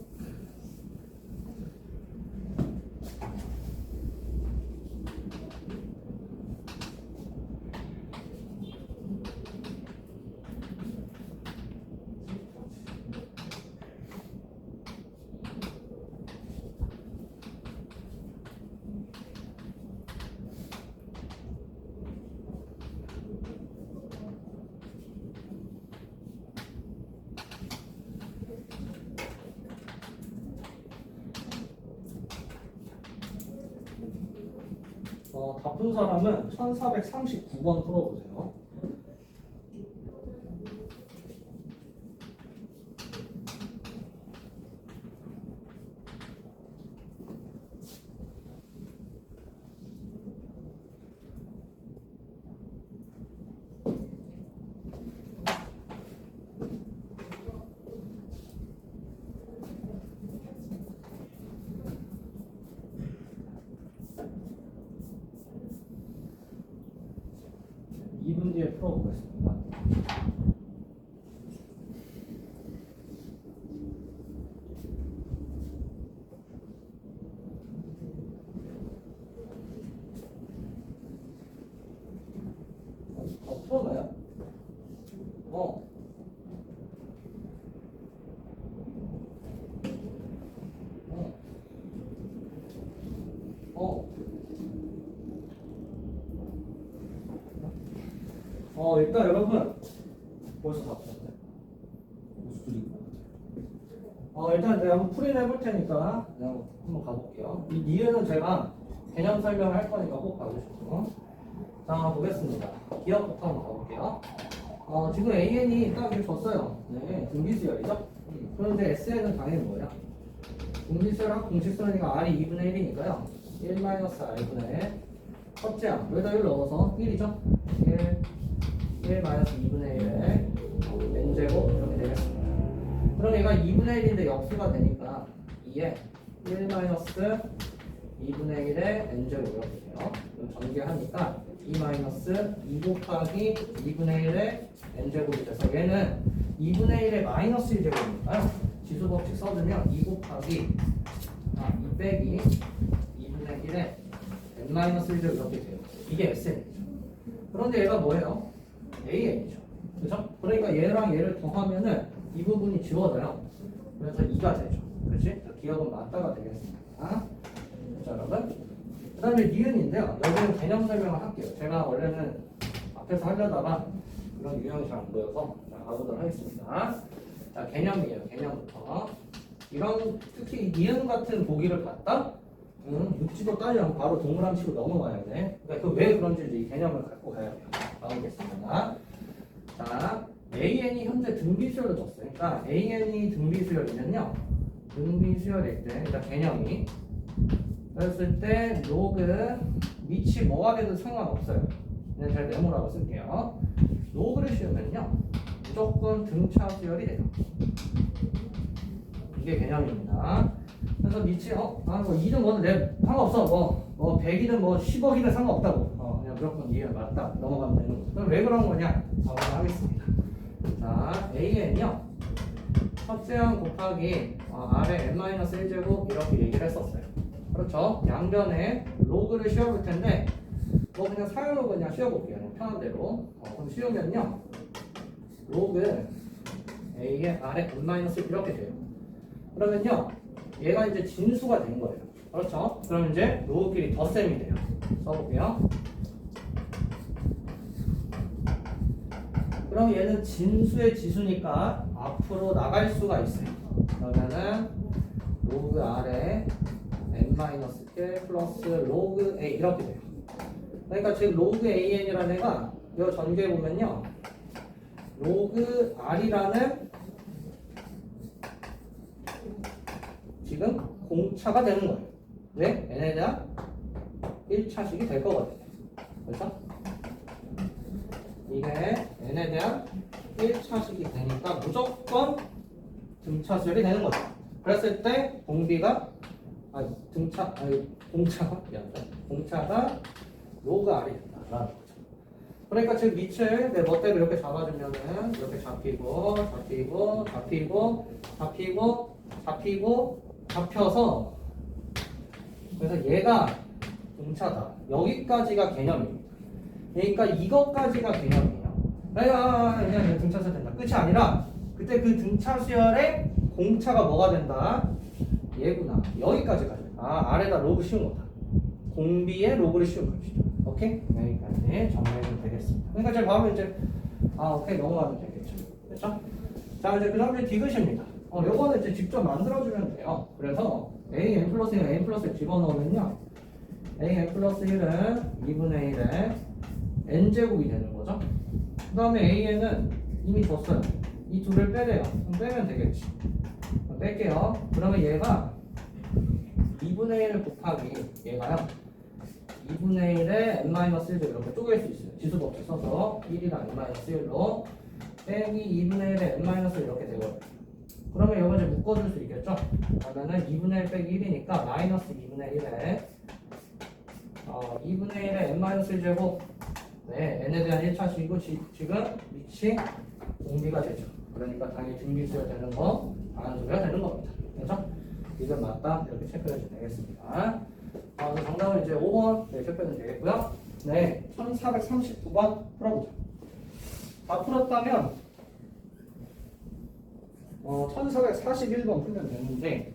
바쁜 사람은 1439번 풀어보세요. 뒤에 풀어보겠습니다. 풀었나요? 일단 여러분 벌써 다 풀었네. 일단 제가 한번 풀이를 해볼 테니까 그냥 한번 가볼게요. 이 니은은 제가 개념 설명을 할 거니까 꼭 봐주시고. 자, 보겠습니다. 기억부터 한번 가볼게요. 지금 AN이 딱 이렇게 줬어요. 네, 등비수열이죠? 그런데 SN은 당연히 뭐예요? 등비수열하고 공식수열이니까 R이 2분의 1이니까요. 1-R분의 1. 첫째 항, 여기다 1 넣어서 1이죠? 1-2분의 1의 n제곱 이렇게 되겠습니다. 그럼 얘가 2분의 1인데 역수가 되니까 2에 1-2분의 1의 n제곱 이렇게 돼요. 그럼 전개하니까 2 곱하기 2분의 1의 n제곱이 돼서 얘는 2분의 1의 마이너스 1제곱이니까요. 지수법칙 써주면 2 곱하기 2 빼기 2분의 1의 n-1제곱 이렇게 돼요. 이게 SN이죠. 그런데 얘가 뭐예요? AN이죠. 그죠? 그러니까 얘랑 얘를 더하면은 이 부분이 지워져요. 그래서 2가 되죠. 그렇지? 기억은 맞다가 되겠습니다. 자, 여러분. 그 다음에 니은인데요. 여기는 개념 설명을 할게요. 제가 원래는 앞에서 하려다가 그런 유형이 잘 안 보여서 가보도록 하겠습니다. 자, 개념이에요. 개념부터. 이런, 특히 이 니은 같은 보기를 봤다? 묻지도 따지지 않고 바로 동그라미 치고 넘어가야 돼. 그러니까 왜 그런지 이 개념을 갖고 가야 돼요. 나오겠습니다. 자, AN이 현재 등비수열을 줬어요. 그러니까 AN이 등비수열이면요. 등비수열일 때, 그러니까 개념이 그랬을 때 로그 밑이 뭐가 돼도 상관없어요. 그냥 잘 메모라고 쓸게요. 로그를 씌우면요. 무조건 등차 수열이 돼요. 이게 개념입니다. 그래서 미치 뭐 2든 뭐든 내 상관없어. 뭐 100이든 뭐 10억이든 상관없다고. 그냥 무조건 이해가 맞다 넘어가면 되는 거죠. 그럼 왜 그런 거냐? 하겠습니다. 자, AN이요. 첫째 항 곱하기 R의 n-1제곱 이렇게 얘기를 했었어요. 그렇죠? 양변에 로그를 씌워볼 텐데 뭐 그냥 사용으로 그냥 씌워볼게요. 그냥 편한 대로. 그럼 씌우면요. 로그 A의 R의 n-1 이렇게 돼요. 그러면요. 얘가 이제 진수가 된 거예요. 그렇죠? 그럼 이제 로그끼리 덧셈이 돼요. 써볼게요. 그럼 얘는 진수의 지수니까 앞으로 나갈 수가 있어요. 그러면은 로그 R에 n-1 플러스 로그 A 이렇게 돼요. 그러니까 지금 로그 AN이라는 애가 이 전개해 보면요. 로그 R이라는 지금 공차가 되는 거예요. 왜? n에 대한 1차식이 될 거거든요. 그렇죠? 이게 n에 대한 1차식이 되니까 무조건 등차수열이 되는 거죠. 그랬을 때 공차가 로그 R이 된다라는 거죠. 그러니까 지금 밑을 내 멋대로 이렇게 잡아주면은 이렇게 잡혀서 그래서 얘가 공차다. 여기까지가 개념입니다. 그러니까 이것까지가 개념이에요. 그냥 등차수열 된다. 끝이 아니라 그때 그 등차수열의 공차가 뭐가 된다? 얘구나. 여기까지 가요. 아래다 로그 씌운 거다. 공비에 로그를 씌운 것이죠. 오케이? 여기까지 정리해주면 되겠습니다. 그러니까 제가 봐면 이제 오케이 넘어가면 되겠죠. 됐죠? 자 이제 그 다음에 디귿입니다. 요거는 이제 직접 만들어주면 돼요. 그래서 AN 플러스 1, N 플러스 1 집어넣으면요. AN 플러스 1은 2분의 1에 N제곱이 되는 거죠. 그 다음에 AN은 이미 줬어요. 이 둘을 빼래요. 그럼 빼면 되겠지. 뺄게요. 그러면 얘가 2분의 1 곱하기 얘가요. 2분의 1에 n-1도 이렇게 쪼갤 수 있어요. 지수법칙 써서 1이랑 n-1로 빼기 2분의 1에 n-1 이렇게 되거든요. 그러면 이거 이제 묶어줄 수 있겠죠? 그러면은 2분의 1 빼기 1이니까 마이너스 2분의 1에 2분의 1에 n-1제곱 n에 대한 1차식이고 지금 밑이 공비가 되죠. 그러니까 당연히 등비수가 되는 거 반수가 되는 겁니다. 그렇죠? 이건 맞다 이렇게 체크해 주면 되겠습니다. 정답은 이제 5번 체크해주면 되겠고요. 네, 1439번 풀어보자. 다 풀었다면 1441번 풀면 되는데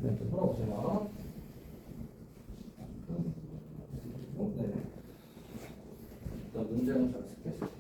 이렇게 풀어보세요. 네. 문제는 잘 쓰겠습니다.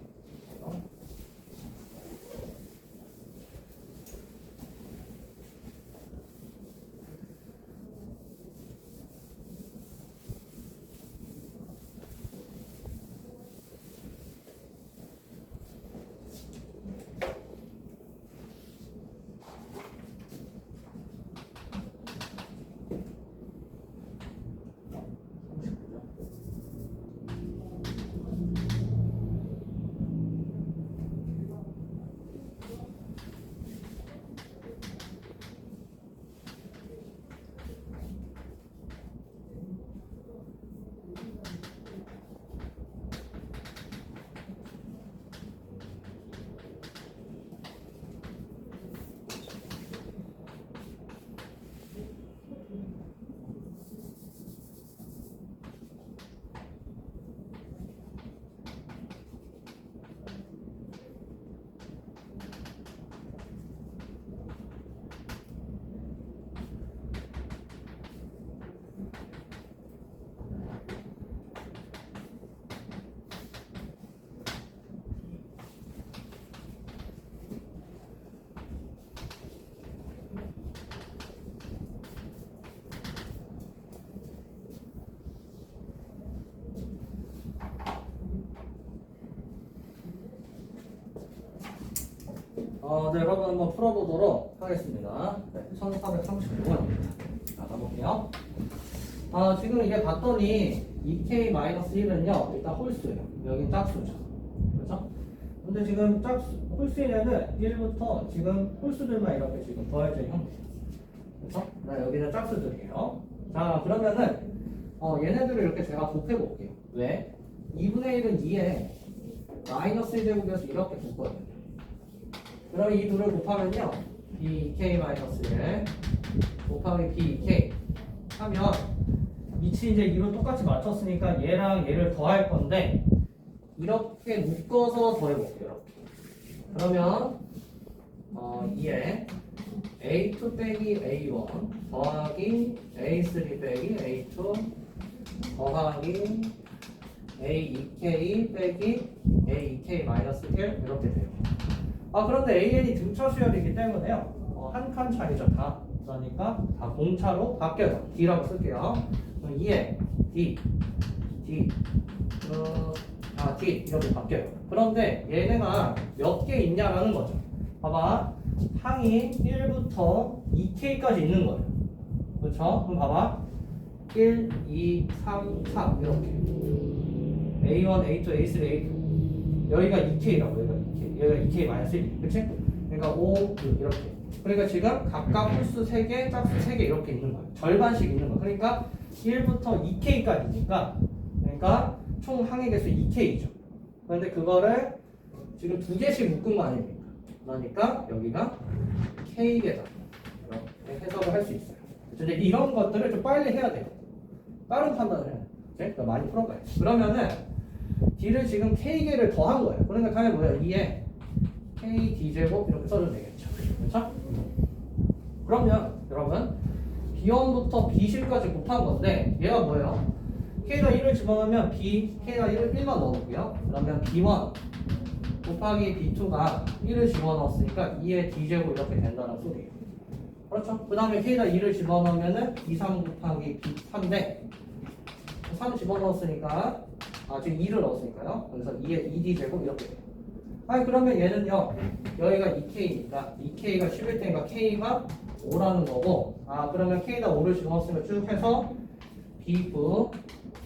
네, 여러분 한번 풀어보도록 하겠습니다. 네, 1439번입니다. 자, 가볼게요. 지금 이게 봤더니 2K-1은요, 일단 홀수예요. 여긴 짝수죠. 그렇죠? 근데 지금 홀수인에는 1부터 지금 홀수들만 이렇게 지금 더해진 형태예요. 그렇죠? 여기는 짝수들이에요. 자, 그러면은 얘네들을 이렇게 제가 곱해볼게요. 왜? 2분의 1은 2에 마이너스 1제곱이어서 이렇게 곱거든요. 그럼 이 둘을 곱하면요, bk-1 곱하기 bk 하면 밑이 이제 2로 똑같이 맞췄으니까 얘랑 얘를 더할 건데 이렇게 묶어서 더해볼게요. 이렇게. 그러면 2에 A2 빼기 A1 더하기 A3 빼기 A2 더하기 A2K 빼기 A2K 마이너스 1 이렇게 돼요. 그런데 AN이 등차 수열이기 때문에요. 한 칸 차이죠. 다. 그러니까 다 공차로 바뀌어요. D라고 쓸게요. 그럼 2에 D, D, D 이렇게 바뀌어요. 그런데 얘네가 몇 개 있냐라는 거죠. 봐봐. 항이 1부터 2K까지 있는 거예요. 그렇죠? 그럼 봐봐. 1, 2, 3, 4 이렇게. A1, A2, A3, A2. 여기가 2K라고. 여기가 2K. 여기가 2K 마이너스 1. 그치? 그러니까 5, 6 이렇게. 그러니까 지금 각각 홀수 3개, 짝수 3개 이렇게 있는 거예요. 절반씩 있는 거예요. 그러니까 1부터 2K까지니까 그러니까 총 항의 개수 2K죠. 그런데 그거를 지금 2개씩 묶은 거 아닙니까? 그러니까 여기가 K개다. 이렇게 해석을 할 수 있어요. 근데 이런 것들을 좀 빨리 해야 돼요. 다른 판단을 해야 돼요. 그러니까 많이 풀어봐요. 그러면은 D를 지금 K개를 더한 거예요. 그러니까 당연히 뭐예요? 2에 KD제곱 이렇게 써주면 되겠죠. 그렇죠? 그러면 여러분 B1부터 B10까지 곱한 건데 얘가 뭐예요? K가 1을 집어넣으면 K가 1만 넣어놓고요. 그러면 B1 곱하기 B2가 1을 집어넣었으니까 2의 D제곱 이렇게 된다는 소리예요. 그렇죠? 그 다음에 K가 2를 집어넣으면은 2, 3 곱하기 B3인데 3 집어넣었으니까 지금 2를 넣었으니까요. 그래서 2의 2D제곱 이렇게 돼요. 그러면 얘는요, 여기가 2K니까 2K가 10일 테니까 K가 5라는 거고, 그러면 K가 5를 집어넣었으면 쭉 해서 B9,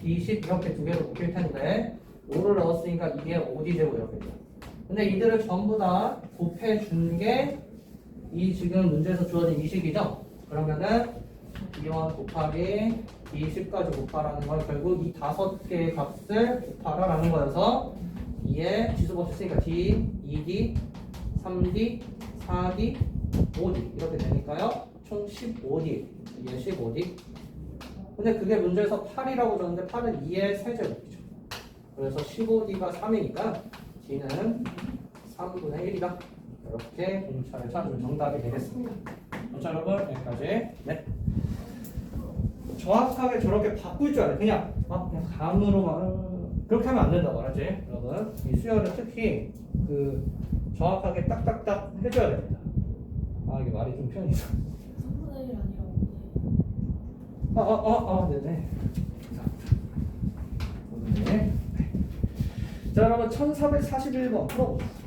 B10 이렇게 두 개로 묶일 텐데 5를 넣었으니까 이게 5D제곱 이렇게 돼요. 근데 이들을 전부 다 곱해준 게 이 지금 문제에서 주어진 이 식이죠? 그러면은 B1 곱하기 B10까지 곱하라는 건 결국 이 5개의 값을 곱하라라는 거여서 2에 지수법 쓰니까 D, 2D, 3D, 4D, 5D 이렇게 되니까요. 총 15D. 이게 15D. 근데 그게 문제에서 8이라고 줬는데 8은 2의 세제곱이죠. 그래서 15D가 3이니까 D는 3분의 1이다. 이렇게 공차를 찾으면 정답이 되겠습니다. 자, 여러분 여기까지. 네. 정확하게 저렇게 바꿀 줄 알아요. 그냥 감으로 막 그렇게 하면 안 된다고 알았지? 여러분 이 수열은 특히 정확하게 딱딱딱 해줘야 됩니다. 이게 말이 좀 표현이 이상. 3분의 1 아니라고. 네네. 네. 자, 여러분 1441번 풀어보세요.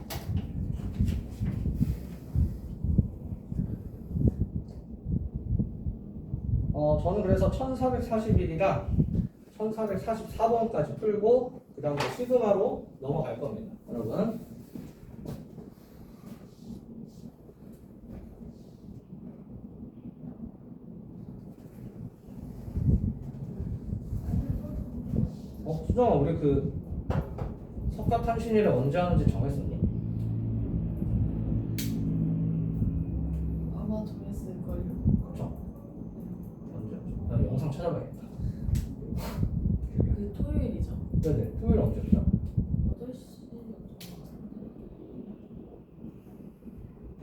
저는 그래서 1441이랑 1444번까지 풀고 그 다음에 시그마로 넘어갈 겁니다. 여러분 수정아, 우리 석가탄신일을 언제 하는지 정했었니? 아마 정했을걸요. 그렇죠? 언제? 나 영상 찾아봐야겠다. 그 토요일이죠. 네네. 토요일 언제죠?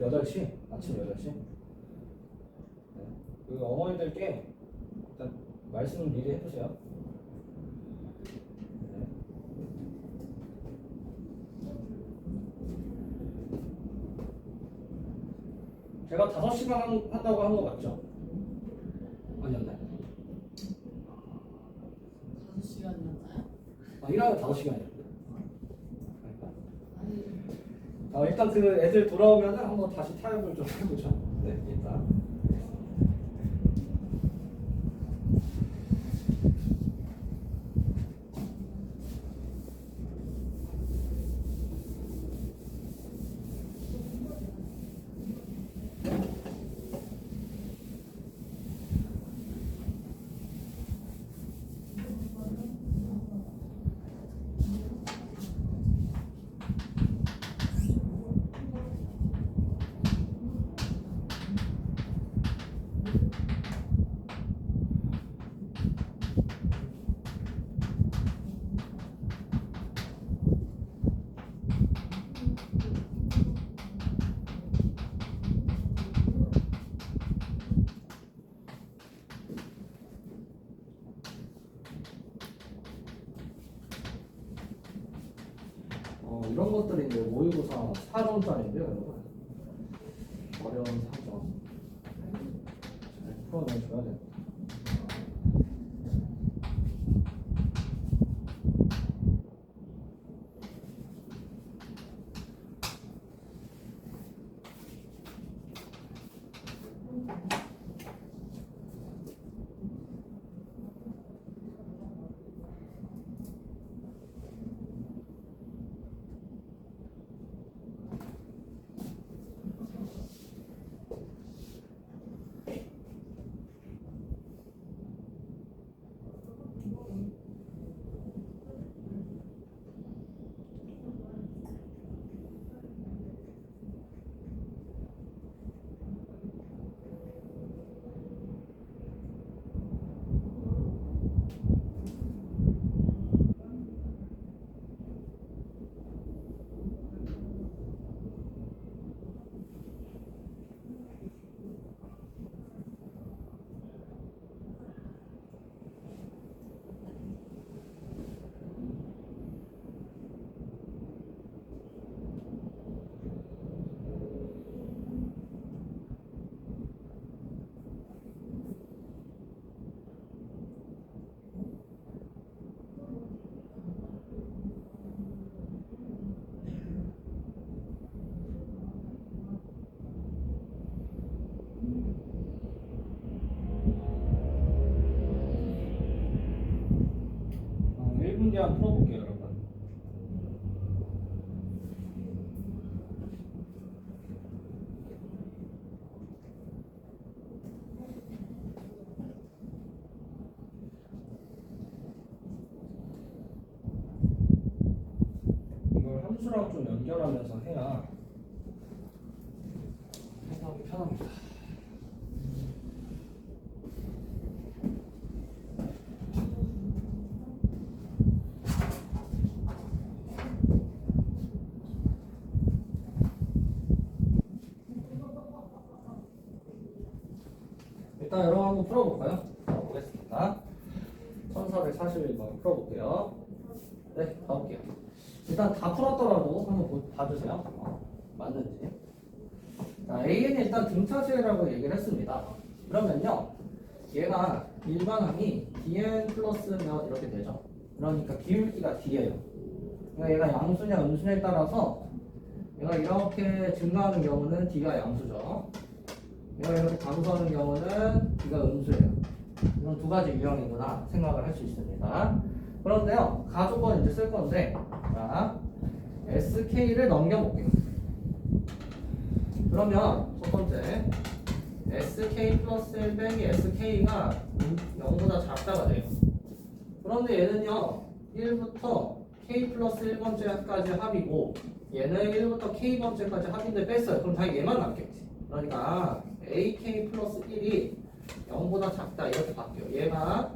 8시 8시? 아침 8시? 네. 어머니들께 일단 말씀을 미리 해주세요. 네. 제가 5시간 한다고 한 거 맞죠? 아니었나요? 5시간이었나요? 1하고 5시간이었어요. 아니, 일단 애들 돌아오면 한번 다시 타협을 좀 해보죠. 네, 일단. 그래서 4점짜리인데요, 여러분. 어려운 4점. 잘 풀어내줘야 돼. 문제 한번 풀어볼게요, 여러분. 이걸 함수랑 좀 연결하면서 해야 해석이 편합니다. 일단 여러분 한번 풀어볼까요? 보겠습니다. 1441번 풀어볼게요. 네, 가볼게요. 일단 다 풀었더라도 한번 봐주세요. 맞는지. 자, A는 일단 등차수라고 얘기를 했습니다. 그러면요, 얘가 일반항이 dn 플러스 몇 이렇게 되죠. 그러니까 기울기가 d예요. 그러니까 얘가 양수냐 음수냐에 따라서 얘가 이렇게 증가하는 경우는 d가 양수죠. 얘가 이렇게 감소하는 경우는 d가 음수예요. 이건 두 가지 유형이구나 생각을 할 수 있습니다. 그런데요, 가족은 이제 쓸 건데, 자, sk를 넘겨볼게요. 그러면 첫 번째, sk 플러스 1 빼기 sk가 0보다 작다가 돼요. 그런데 얘는요, 1부터 k 플러스 1번째까지 합이고, 얘는 1부터 k번째까지 합인데 뺐어요. 그럼 다 얘만 남겠지. 그러니까 ak 플러스 1이 0보다 작다 이렇게 바뀌어요. 얘가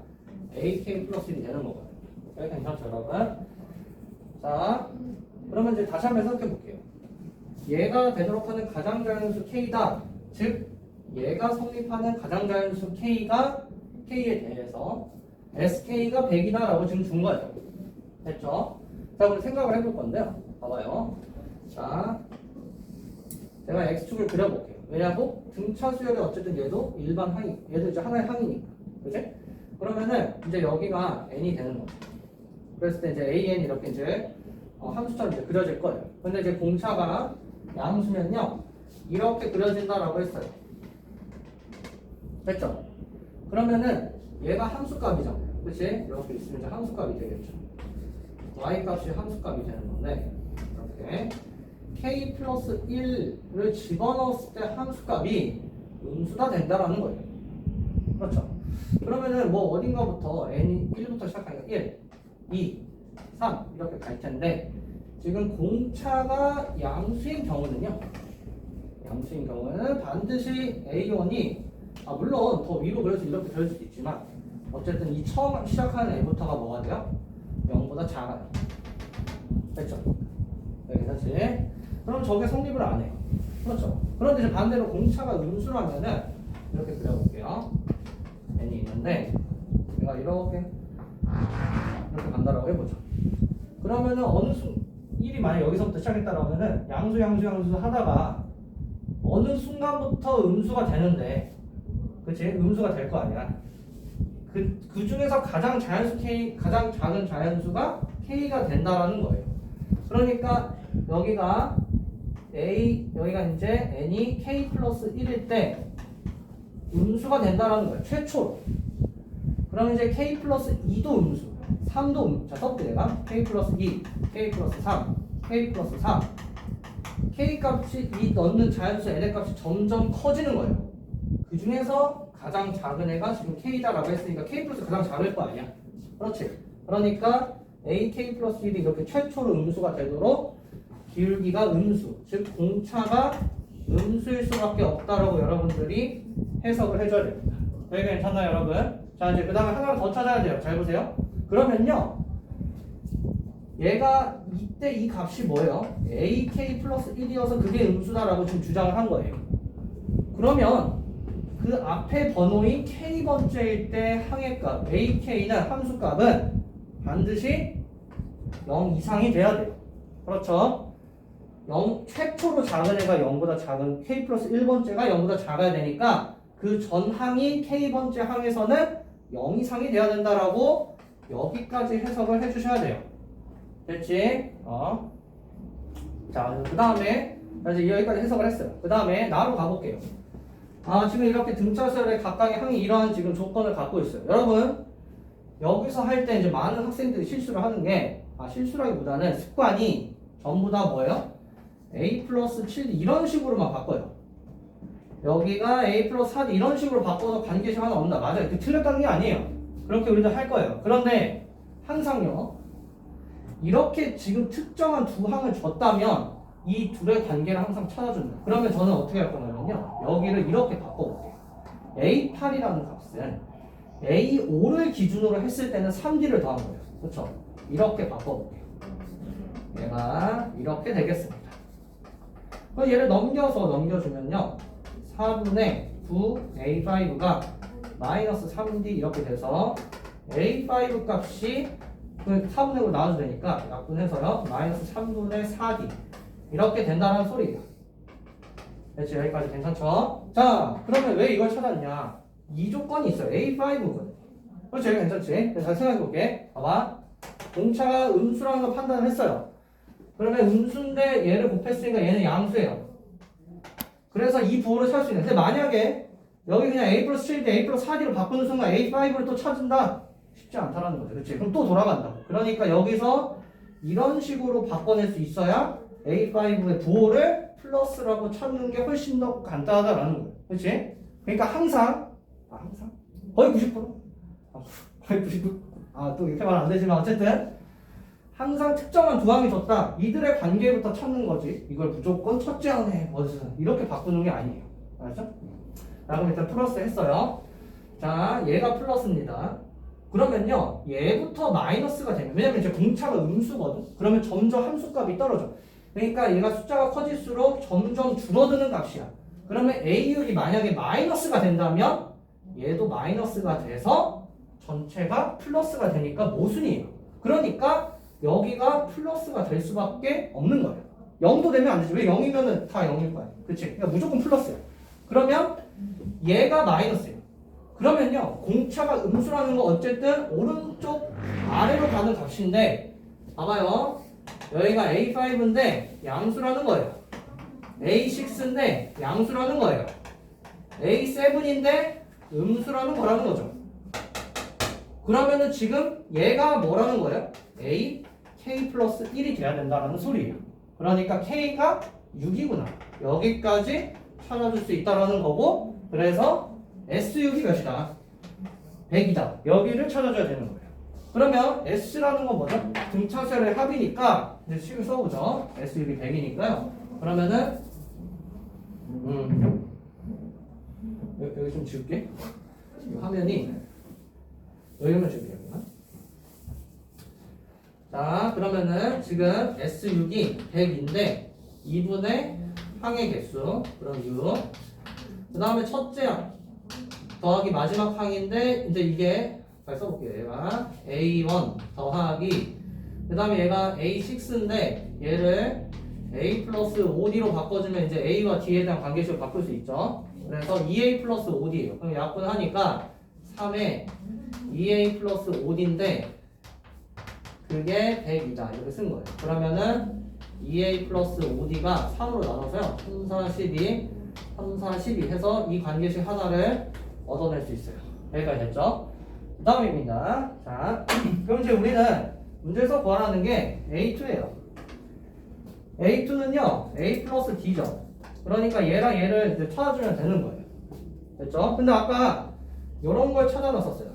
ak 플러스 1이 되는 거거든요. 여기 괜찮죠, 여러분? 자, 그러면 이제 다시 한번 해석해 볼게요. 얘가 되도록 하는 가장자연수 k다. 즉, 얘가 성립하는 가장자연수 k가 k에 대해서 sk가 100이다 라고 지금 준 거예요. 됐죠? 자, 우리 생각을 해볼 건데요. 봐봐요. 자, 제가 x축을 그려볼게요. 왜냐고? 등차 수열이 어쨌든 얘도 일반 항이, 얘도 이제 하나의 항이니까. 그치? 그러면은 이제 여기가 n이 되는 거죠. 그랬을 때 이제 an 이렇게 이제 함수처럼 이제 그려질 거예요. 근데 이제 공차가 양수면요, 이렇게 그려진다라고 했어요. 됐죠? 그러면은 얘가 함수값이잖아요. 그치? 이렇게 있으면 이제 함수값이 되겠죠. y값이 함수값이 되는 건데, 이렇게 k 플러스 1을 집어넣었을 때 함수값이 음수가 된다라는 거예요. 그렇죠? 그러면은 뭐 어딘가부터 n이 1부터 시작하니까 1, 2, 3 이렇게 갈 텐데, 지금 공차가 양수인 경우는요, 양수인 경우는 반드시 a1이 물론 더 위로 그려서 이렇게 그릴 수도 있지만 어쨌든 이 처음 시작하는 애부터가 뭐가 돼요? 0보다 작아요. 됐죠? 네, 괜찮지? 그럼 저게 성립을 안 해요. 그렇죠? 그런데 이제 반대로 공차가 음수라면은 이렇게 그려볼게요. n이 있는데 얘가 이렇게 간다라고 해보죠. 그러면은 어느 1이 만약 여기서부터 시작했다라면은 양수 하다가 어느 순간부터 음수가 되는데, 그치? 음수가 될 거 아니야. 그 중에서 가장 작은 자연수가 K가 된다라는 거예요. 그러니까 여기가 이제 N이 K 플러스 1일 때 음수가 된다라는 거예요. 최초로. 그럼 이제 K 플러스 2도 음수, 3도 음수. 자, 써볼게 내가. K 플러스 2, K 플러스 3, K 플러스 4. K 값이 이 넣는 자연수 N의 값이 점점 커지는 거예요. 그 중에서 가장 작은 애가 지금 K다라고 했으니까 K 플러스 가장 작을 거 아니야. 그렇지. 그러니까 AK 플러스 1이 이렇게 최초로 음수가 되도록 기울기가 음수, 즉 공차가 음수일 수밖에 없다라고 여러분들이 해석을 해줘야 됩니다. 여기 괜찮나요, 여러분? 자, 이제 그 다음에 하나를 더 찾아야 돼요. 잘 보세요. 그러면요, 얘가 이때 이 값이 뭐예요? AK 플러스 1이어서 그게 음수다라고 지금 주장을 한 거예요. 그러면 그 앞에 번호인 K번째일 때 항해값 AK는 함수값은 반드시 0 이상이 돼야 돼요. 그렇죠? 최초로 작은 애가 0보다 작은 K 플러스 1번째가 0보다 작아야 되니까 그 전항이 K번째 항에서는 0 이상이 돼야 된다라고 여기까지 해석을 해주셔야 돼요. 됐지? 자, 그 다음에 이제 여기까지 해석을 했어요. 그 다음에 나로 가볼게요. 지금 이렇게 등차설의 각각의 항이 이러한 지금 조건을 갖고 있어요. 여러분, 여기서 할 때 이제 많은 학생들이 실수를 하는 게, 실수라기보다는 습관이 전부 다 뭐예요? A 플러스 7 이런 식으로만 바꿔요. 여기가 A 플러스 4 이런 식으로 바꿔서 관계식 하나 얻는다. 맞아요. 그 틀렸다는 게 아니에요. 그렇게 우리도 할 거예요. 그런데 항상요, 이렇게 지금 특정한 두 항을 줬다면 이 둘의 관계를 항상 찾아준다. 그러면 저는 어떻게 할 거냐면요, 여기를 이렇게 바꿔볼게요. A8이라는 값은 A5를 기준으로 했을 때는 3D를 더한 거예요. 그렇죠? 이렇게 바꿔볼게요. 얘가 이렇게 되겠습니다. 그럼 얘를 넘겨주면요, 4분의 9 A5가 마이너스 3D 이렇게 돼서 A5 값이 4분의 9로 나와도 되니까 약분해서요, 마이너스 3분의 4D 이렇게 된다는 소리예요. 됐죠? 여기까지 괜찮죠? 자, 그러면 왜 이걸 찾았냐? 이 조건이 있어요. A5군. 그렇죠? 여기 괜찮지? 잘 생각해볼게. 봐봐. 공차가 음수라는 걸 판단을 했어요. 그러면 음수인데 얘를 곱했으니까 얘는 양수예요. 그래서 이 부호를 찾을 수 있는. 근데 만약에 여기 그냥 A 플러스 7인데 A 플러스 4D로 바꾸는 순간 A5를 또 찾은다? 쉽지 않다라는 거죠. 그렇지? 그럼 또 돌아간다. 그러니까 여기서 이런 식으로 바꿔낼 수 있어야 A5의 부호를 플러스라고 찾는 게 훨씬 더 간단하다라는 거예요. 그렇지? 그러니까 항상 거의 90%? 거의 99%? 또 이렇게 말하면 안 되지만 어쨌든 항상 특정한 두 항이 줬다. 이들의 관계부터 찾는 거지. 이걸 무조건 첫째 항에 이렇게 바꾸는 게 아니에요. 알았죠? 자, 그럼 일단 플러스 했어요. 자, 얘가 플러스입니다. 그러면요, 얘부터 마이너스가 되면, 왜냐면 이제 공차가 음수거든. 그러면 점점 함수값이 떨어져. 그러니까 얘가 숫자가 커질수록 점점 줄어드는 값이야. 그러면 A율이 만약에 마이너스가 된다면 얘도 마이너스가 돼서 전체가 플러스가 되니까 모순이에요. 그러니까 여기가 플러스가 될 수밖에 없는 거예요. 0도 되면 안 되지. 왜 0이면은 다 0일 거야. 그치? 그러니까 무조건 플러스야. 그러면 얘가 마이너스예요. 그러면요, 공차가 음수라는 건 어쨌든 오른쪽 아래로 가는 값인데, 봐봐요. 여기가 A5인데 양수라는 거예요. A6인데 양수라는 거예요. A7인데 음수라는 거라는 거죠. 그러면은 지금 얘가 뭐라는 거예요? A, K 플러스 1이 돼야 된다는 소리예요. 그러니까 K가 6이구나. 여기까지 찾아줄 수 있다라는 거고, 그래서 S6이 몇이다? 100이다. 여기를 찾아줘야 되는 거예요. 그러면 S라는 건 뭐죠? 등차수열의 합이니까 이제 식을 써보죠. S6이 100이니까요. 그러면은 여기 좀 지울게. 이 화면이 여기만 지울게요. 자, 그러면은 지금 S6이 100인데 2분의 항의 개수, 그럼 6. 그 다음에 첫째 항 더하기 마지막 항인데 이제 이게 잘 써볼게요. 얘가 A1 더하기 그 다음에 얘가 A6인데 얘를 A 플러스 5D로 바꿔주면 이제 A와 D에 대한 관계식을 바꿀 수 있죠. 그래서 2A 플러스 5D예요. 그럼 약분하니까 3에 2A 플러스 5D인데 그게 100이다. 이렇게 쓴 거예요. 그러면은 2A 플러스 5D가 3으로 나눠서요. 3, 4, 12, 3, 4, 12 해서 이 관계식 하나를 얻어낼 수 있어요. 여기까지 됐죠? 그 다음입니다. 자, 그럼 이제 우리는 문제에서 구하라는 게 A2예요. A2는요, A 플러스 D죠. 그러니까 얘랑 얘를 이제 찾아주면 되는 거예요. 됐죠? 근데 아까 이런 걸 찾아놨었어요.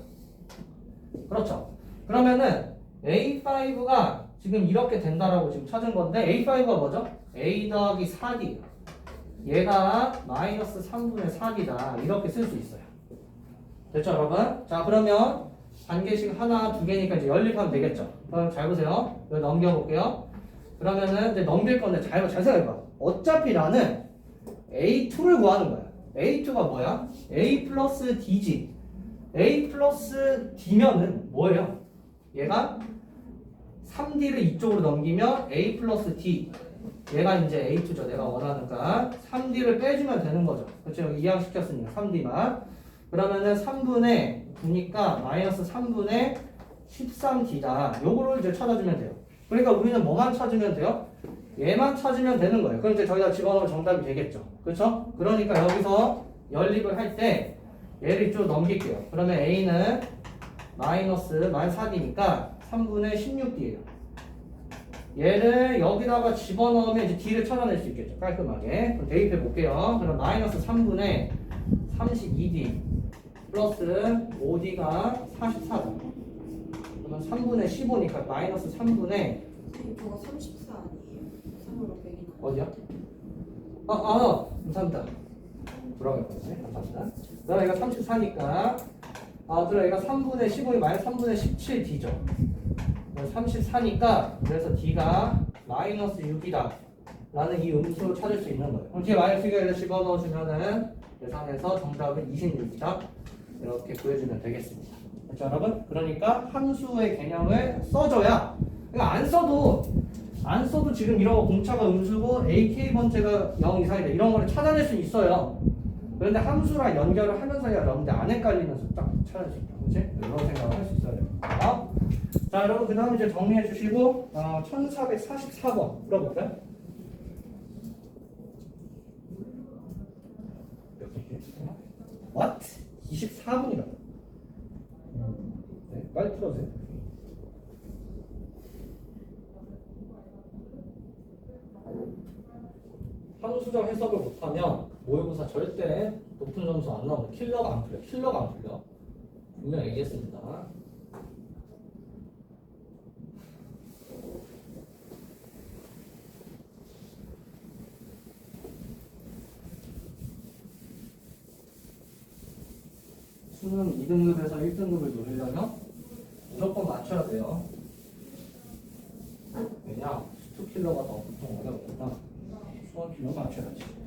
그렇죠? 그러면은 A5가 지금 이렇게 된다라고 지금 찾은 건데 A5가 뭐죠? A 더하기 4D. 얘가 마이너스 3분의 4D다. 이렇게 쓸 수 있어요. 됐죠, 여러분? 자, 그러면 관계식 하나, 두 개니까 이제 연립하면 되겠죠. 그럼 잘 보세요. 여기 넘겨볼게요. 그러면은 이제 넘길 건데 잘 생각해봐. 어차피 나는 A2를 구하는 거야. A2가 뭐야? A 플러스 D지. A 플러스 D면은 뭐예요? 얘가 3D를 이쪽으로 넘기면 A 플러스 D. 얘가 이제 A2죠. 내가 원하니까 3D를 빼주면 되는 거죠. 그렇죠? 여기 이항시켰으니까 3D만. 그러면은 3분의 9니까 마이너스 3분의 13D다. 요거를 이제 찾아주면 돼요. 그러니까 우리는 뭐만 찾으면 돼요? 얘만 찾으면 되는 거예요. 그럼 이제 저희가 집어넣으면 정답이 되겠죠. 그렇죠? 그러니까 여기서 연립을 할 때 얘를 이쪽으로 넘길게요. 그러면 A는 마이너스 4D니까 3분의 16D예요. 얘를 여기다가 집어넣으면 이제 D를 찾아낼 수 있겠죠. 깔끔하게. 그럼 대입해 볼게요. 그럼 마이너스 3분의 32D 플러스 5D가 44다. 그러면 3분의 15니까 마이너스 3분의 이거가 34 아니에요? 3으로 100이나. 어디야? 감사합니다. 돌아갔거든요. 감사합니다. 그럼 얘가 34니까 그럼 얘가 3분의 15이 마이너스 3분의 17D죠. 34니까 그래서 D가 마이너스 6이다 라는 이 음수를 찾을 수 있는 거예요. 그럼 뒤에 마이너스 6을 집어넣어주면은 계산해서 정답은 26이다 이렇게 구해주면 되겠습니다. 그렇죠 여러분? 그러니까 함수의 개념을 써줘야, 그러니까 안 써도 지금 이런 거 공차가 음수고 AK번째가 0 이상이다 이런 거를 찾아낼 수 있어요. 그런데 함수랑 연결을 하면서 해야 여러분들 안 헷갈리면서 딱 찾을 수 있다. 그렇지? 이런 생각을 할 수 있어야 됩니다. 자 여러분 그 다음 이제 정리해 주시고 1444번 풀어볼까요? What? 24분이라고. 네, 빨리 풀어주세요. 함수적 해석을 못하면 모의고사 절대 높은 점수 안 나오는 킬러가 안 풀려. 분명히 얘기했습니다. 수능 2등급에서 1등급을 노리려면 무조건 맞춰야 돼요. 왜냐? 수투킬러가 더 보통 어려우니까 수원킬러 맞춰야지.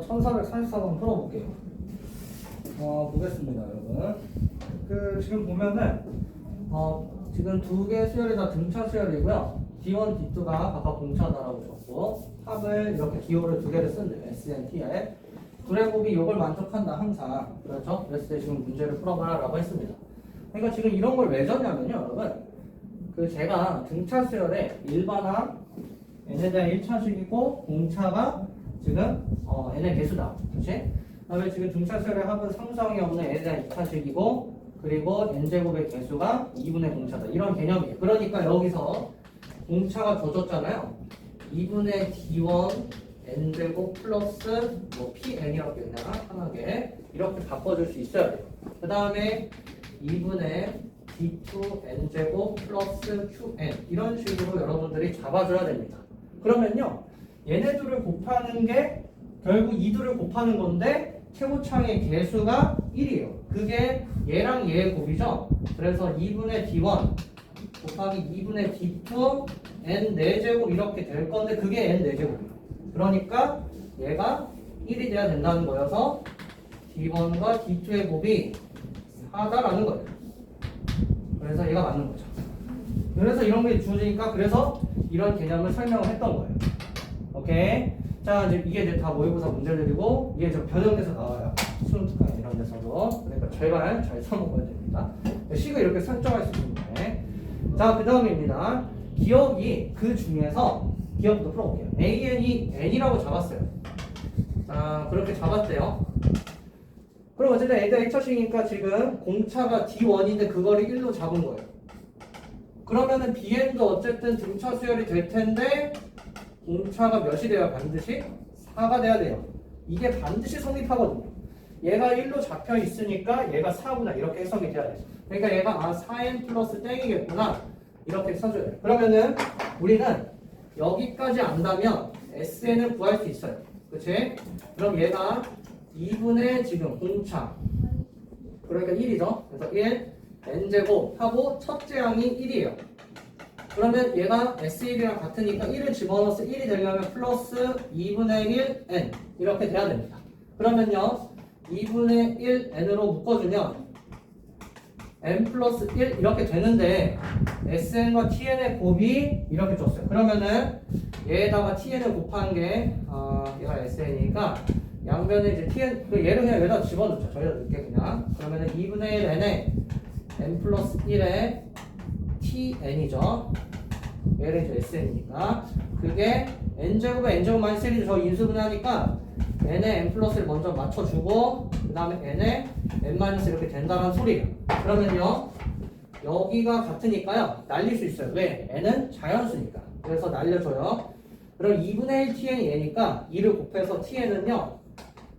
1444번 풀어볼게요. 보겠습니다, 여러분. 지금 보면은, 지금 두 개 수열이 다 등차 수열이고요. D1, D2가 각각 공차다라고 줬고, 합을 이렇게 기호를 두 개를 쓴대요. SN, T에. 둘의 곱이 이걸 만족한다, 항상. 그렇죠? 그랬을 때 지금 문제를 풀어봐라 라고 했습니다. 그러니까 지금 이런 걸 왜 줬냐면요, 여러분. 제가 등차 수열에 일반항, n에 대한 1차식이고, 공차가 지금, n의 개수다. 그치? 그다음에 지금 등차 수열의 합은 상수항이 없는 n에 대한 2차식이고, 그리고 n제곱의 개수가 2분의 공차다. 이런 개념이에요. 그러니까 여기서 공차가 줘줬잖아요. 2분의 d1 n제곱 플러스 뭐 pn이라고 그냥 편하게 이렇게 바꿔줄 수 있어야 돼요. 그 다음에 2분의 d2 n제곱 플러스 qn 이런 식으로 여러분들이 잡아줘야 됩니다. 그러면요, 얘네들을 곱하는 게 결국 이 둘을 곱하는 건데 최고창의 개수가 1이에요. 그게 얘랑 얘의 곱이죠. 그래서 2분의 d1 곱하기 2분의 d2 n 4제곱 이렇게 될 건데 그게 n 4제곱이에요. 그러니까 얘가 1이 돼야 된다는 거여서 d1과 d2의 곱이 4다라는 거예요. 그래서 얘가 맞는 거죠. 그래서 이런 게 주어지니까 그래서 이런 개념을 설명을 했던 거예요. 오케이. 자, 이제 다 모의고사 문제들이고 이게 저 변형돼서 나와요. 수능 특강 이런 데서도. 그러니까 제발 잘 써먹어야 됩니다. 식을 이렇게 설정할 수 있는데. 자, 그 다음입니다. 기억이 그 중에서 기억부터 풀어볼게요. AN이 N이라고 잡았어요. 자, 그렇게 잡았대요. 그럼 어쨌든 A가 1차식이니까 지금 공차가 D1인데 그거를 1로 잡은 거예요. 그러면은 BN도 어쨌든 등차 수열이 될 텐데 공차가 몇이 돼야 반드시? 4가 돼야 돼요. 이게 반드시 성립하거든요. 얘가 1로 잡혀 있으니까 얘가 4구나 이렇게 해석이 돼야 돼요. 그러니까 얘가 4n 플러스 땡이겠구나 이렇게 써줘야 돼요. 그러면은 우리는 여기까지 안다면 SN을 구할 수 있어요. 그치? 그럼 얘가 2분의 지금 공차 그러니까 1이죠. 그래서 1 n제곱 하고 첫째 항이 1이에요. 그러면 얘가 S1이랑 같으니까 1을 집어넣어서 1이 되려면 플러스 2분의 1 n 이렇게 돼야 됩니다. 그러면요 2분의 1 n으로 묶어주면 n 플러스 1 이렇게 되는데 SN과 TN의 곱이 이렇게 줬어요. 그러면은 얘에다가 TN을 곱한 게 얘가 SN이니까 양변에 이제 TN 얘를 그냥 여기다 집어넣죠. 저희가 넣을게 그냥. 그러면은 2분의 1 n에 n 플러스 1에 TN이죠. 얘를 이제 SN이니까 그게 n제곱에 n제곱 마이너스 1이 저 인수분해하니까 n에 n 플러스를 먼저 맞춰주고 그 다음에 n에 n 마이너스 이렇게 된다는 소리예요. 그러면요 여기가 같으니까요 날릴 수 있어요. 왜? n은 자연수니까. 그래서 날려줘요. 그럼 2분의 1 tn이 얘니까 2를 곱해서 tn은요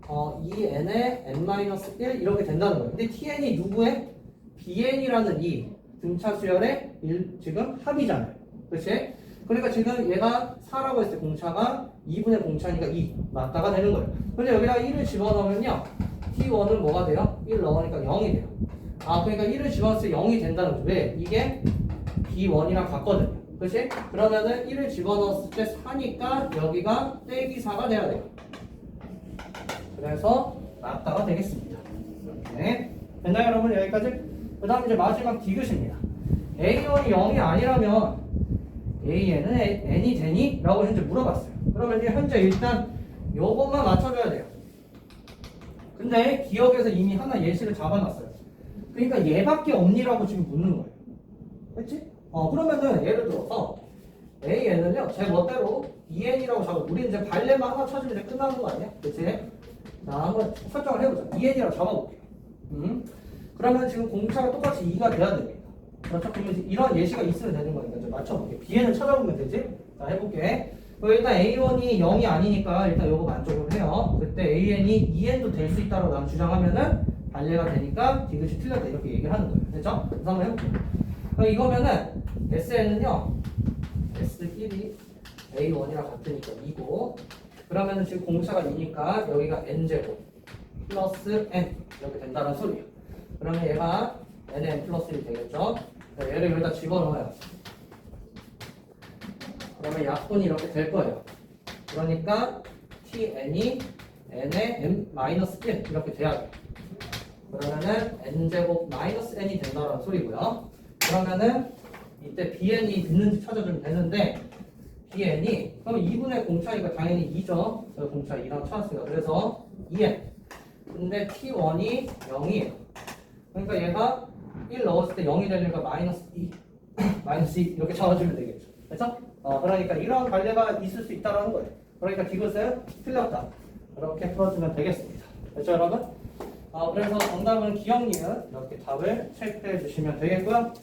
2n에 n 마이너스 1 이렇게 된다는 거예요. 근데 tn이 누구의? bn이라는 이 등차 수열의 지금 합이잖아요. 그렇지? 그러니까 지금 얘가 4라고 했을 때 공차가 2분의 공차니까 2 맞다가 되는 거예요. 근데 여기다가 1을 집어넣으면요 t1은 뭐가 돼요? 1 넣으니까 0이 돼요. 그러니까 1을 집어넣었을 때 0이 된다는 거죠. 왜? 이게 b1이랑 같거든요. 그렇지? 그러면은 1을 집어넣었을 때 4니까 여기가 떼기 4가 돼야 돼요. 그래서 맞다가 되겠습니다. 이렇게 됐나요 여러분? 여기까지? 그 다음 이제 마지막 디귿입니다. A1이 0이 아니라면 AN은 N이 되니? 라고 현재 물어봤어요. 그러면 이제 현재 일단 요것만 맞춰줘야 돼요. 근데 기억에서 이미 하나 예시를 잡아놨어요. 그러니까 얘밖에 없니라고 지금 묻는 거예요. 그치? 그러면은 예를 들어서 AN은요 제 멋대로 EN이라고 잡아. 우리 이제 발레만 하나 찾으면 이제 끝나는 거 아니야? 그치? 자 한번 설정을 해보자. EN이라고 잡아볼게요. 그러면 지금 공차가 똑같이 2가 돼야 됩니다. 그렇죠? 그러면 이런 예시가 있으면 되는 거니까 이제 맞춰볼게. Bn을 찾아보면 되지? 자, 해볼게. 일단 A1이 0이 아니니까 일단 요거 만족을 해요. 그때 AN이 2N도 될 수 있다고 난 주장하면은 반례가 되니까 디귿이 틀렸다 이렇게 얘기를 하는 거예요. 됐죠? 그래서 한번 해볼게요. 그럼 이거면은 SN은요 S1이 A1이랑 같으니까 2고 그러면은 지금 공차가 2니까 여기가 N제곱 플러스 N 이렇게 된다는 소리예요. 그러면 얘가 n에 n 플러스 1이 되겠죠? 얘를 여기다 집어넣어요. 그러면 약분이 이렇게 될 거예요. 그러니까 tn이 n에 n-1 이렇게 돼야 돼. 그러면은 n제곱 마이너스 n이 된다는 소리고요. 그러면은 이때 bn이 있는지 찾아주면 되는데 bn이 그럼 2분의 공차니까 당연히 2죠. 저희 공차 2랑 찾았으니까 그래서 2n. 근데 t1이 0이에요. 그러니까 얘가 1 넣었을 때 0이 되니까 마이너스 2 마이너스 2 이렇게 적어주면 되겠죠. 그렇죠? 그러니까 이런 관계가 있을 수 있다는 거예요. 그러니까 디귿은 틀렸다. 이렇게 풀어주면 되겠습니다. 됐죠, 여러분? 그래서 정답은 기억니은 이렇게 답을 체크해 주시면 되겠고요.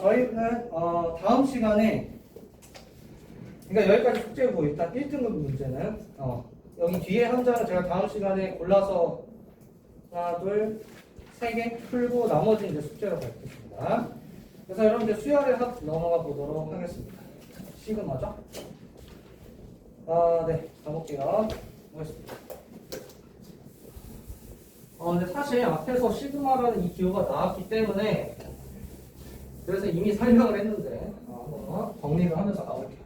저희는 다음 시간에 그러니까 여기까지 숙제고 일단 1등급 문제는 여기 뒤에 한 장은 제가 다음 시간에 골라서 하나, 둘, 세 개 풀고 나머지 이제 숙제로 받겠습니다. 그래서 여러분들 수열의 합 넘어가 보도록 하겠습니다. 시그마죠? 네, 가볼게요. 보겠습니다. 근데 사실 앞에서 시그마라는 이 기호가 나왔기 때문에 그래서 이미 설명을 했는데 한번 정리를 하면서 가볼게요.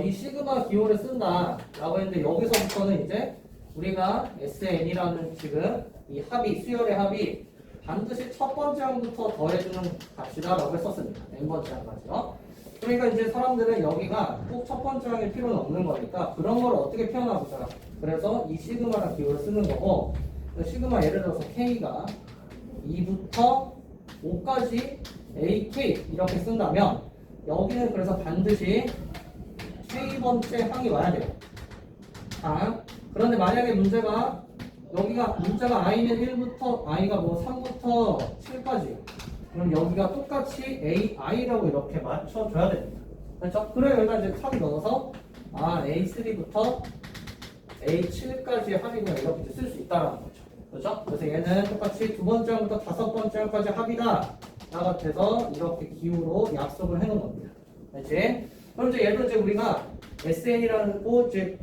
이 시그마 기호를 쓴다라고 했는데 여기서부터는 이제 우리가 SN이라는 지금 이 합이 수열의 합이 반드시 첫 번째 항부터 더해주는 값이다라고 했었습니다. n번째 항까지요. 그러니까 이제 사람들은 여기가 꼭 첫 번째 항일 필요는 없는 거니까 그런 걸 어떻게 표현하고자. 그래서 이 시그마라는 기호를 쓰는 거고 시그마 예를 들어서 K가 2부터 5까지 AK 이렇게 쓴다면 여기는 그래서 반드시 K번째 항이 와야 돼요. 그런데 만약에 문제가 여기가 문자가 i는 1부터 i가 뭐 3부터 7까지 그럼 여기가 똑같이 ai라고 이렇게 맞춰줘야 됩니다. 그렇죠? 그래 여기다 이제 탑이 넣어서 a3부터 a7까지의 합이구나 이렇게 쓸 수 있다는 거죠. 그렇죠? 그래서 얘는 똑같이 두 번째 항부터 다섯 번째 항까지 합이다 나 같아서 이렇게 기호로 약속을 해놓은 겁니다. 알지? 그럼 이제 예를 들어 우리가 SN이라는 거 이제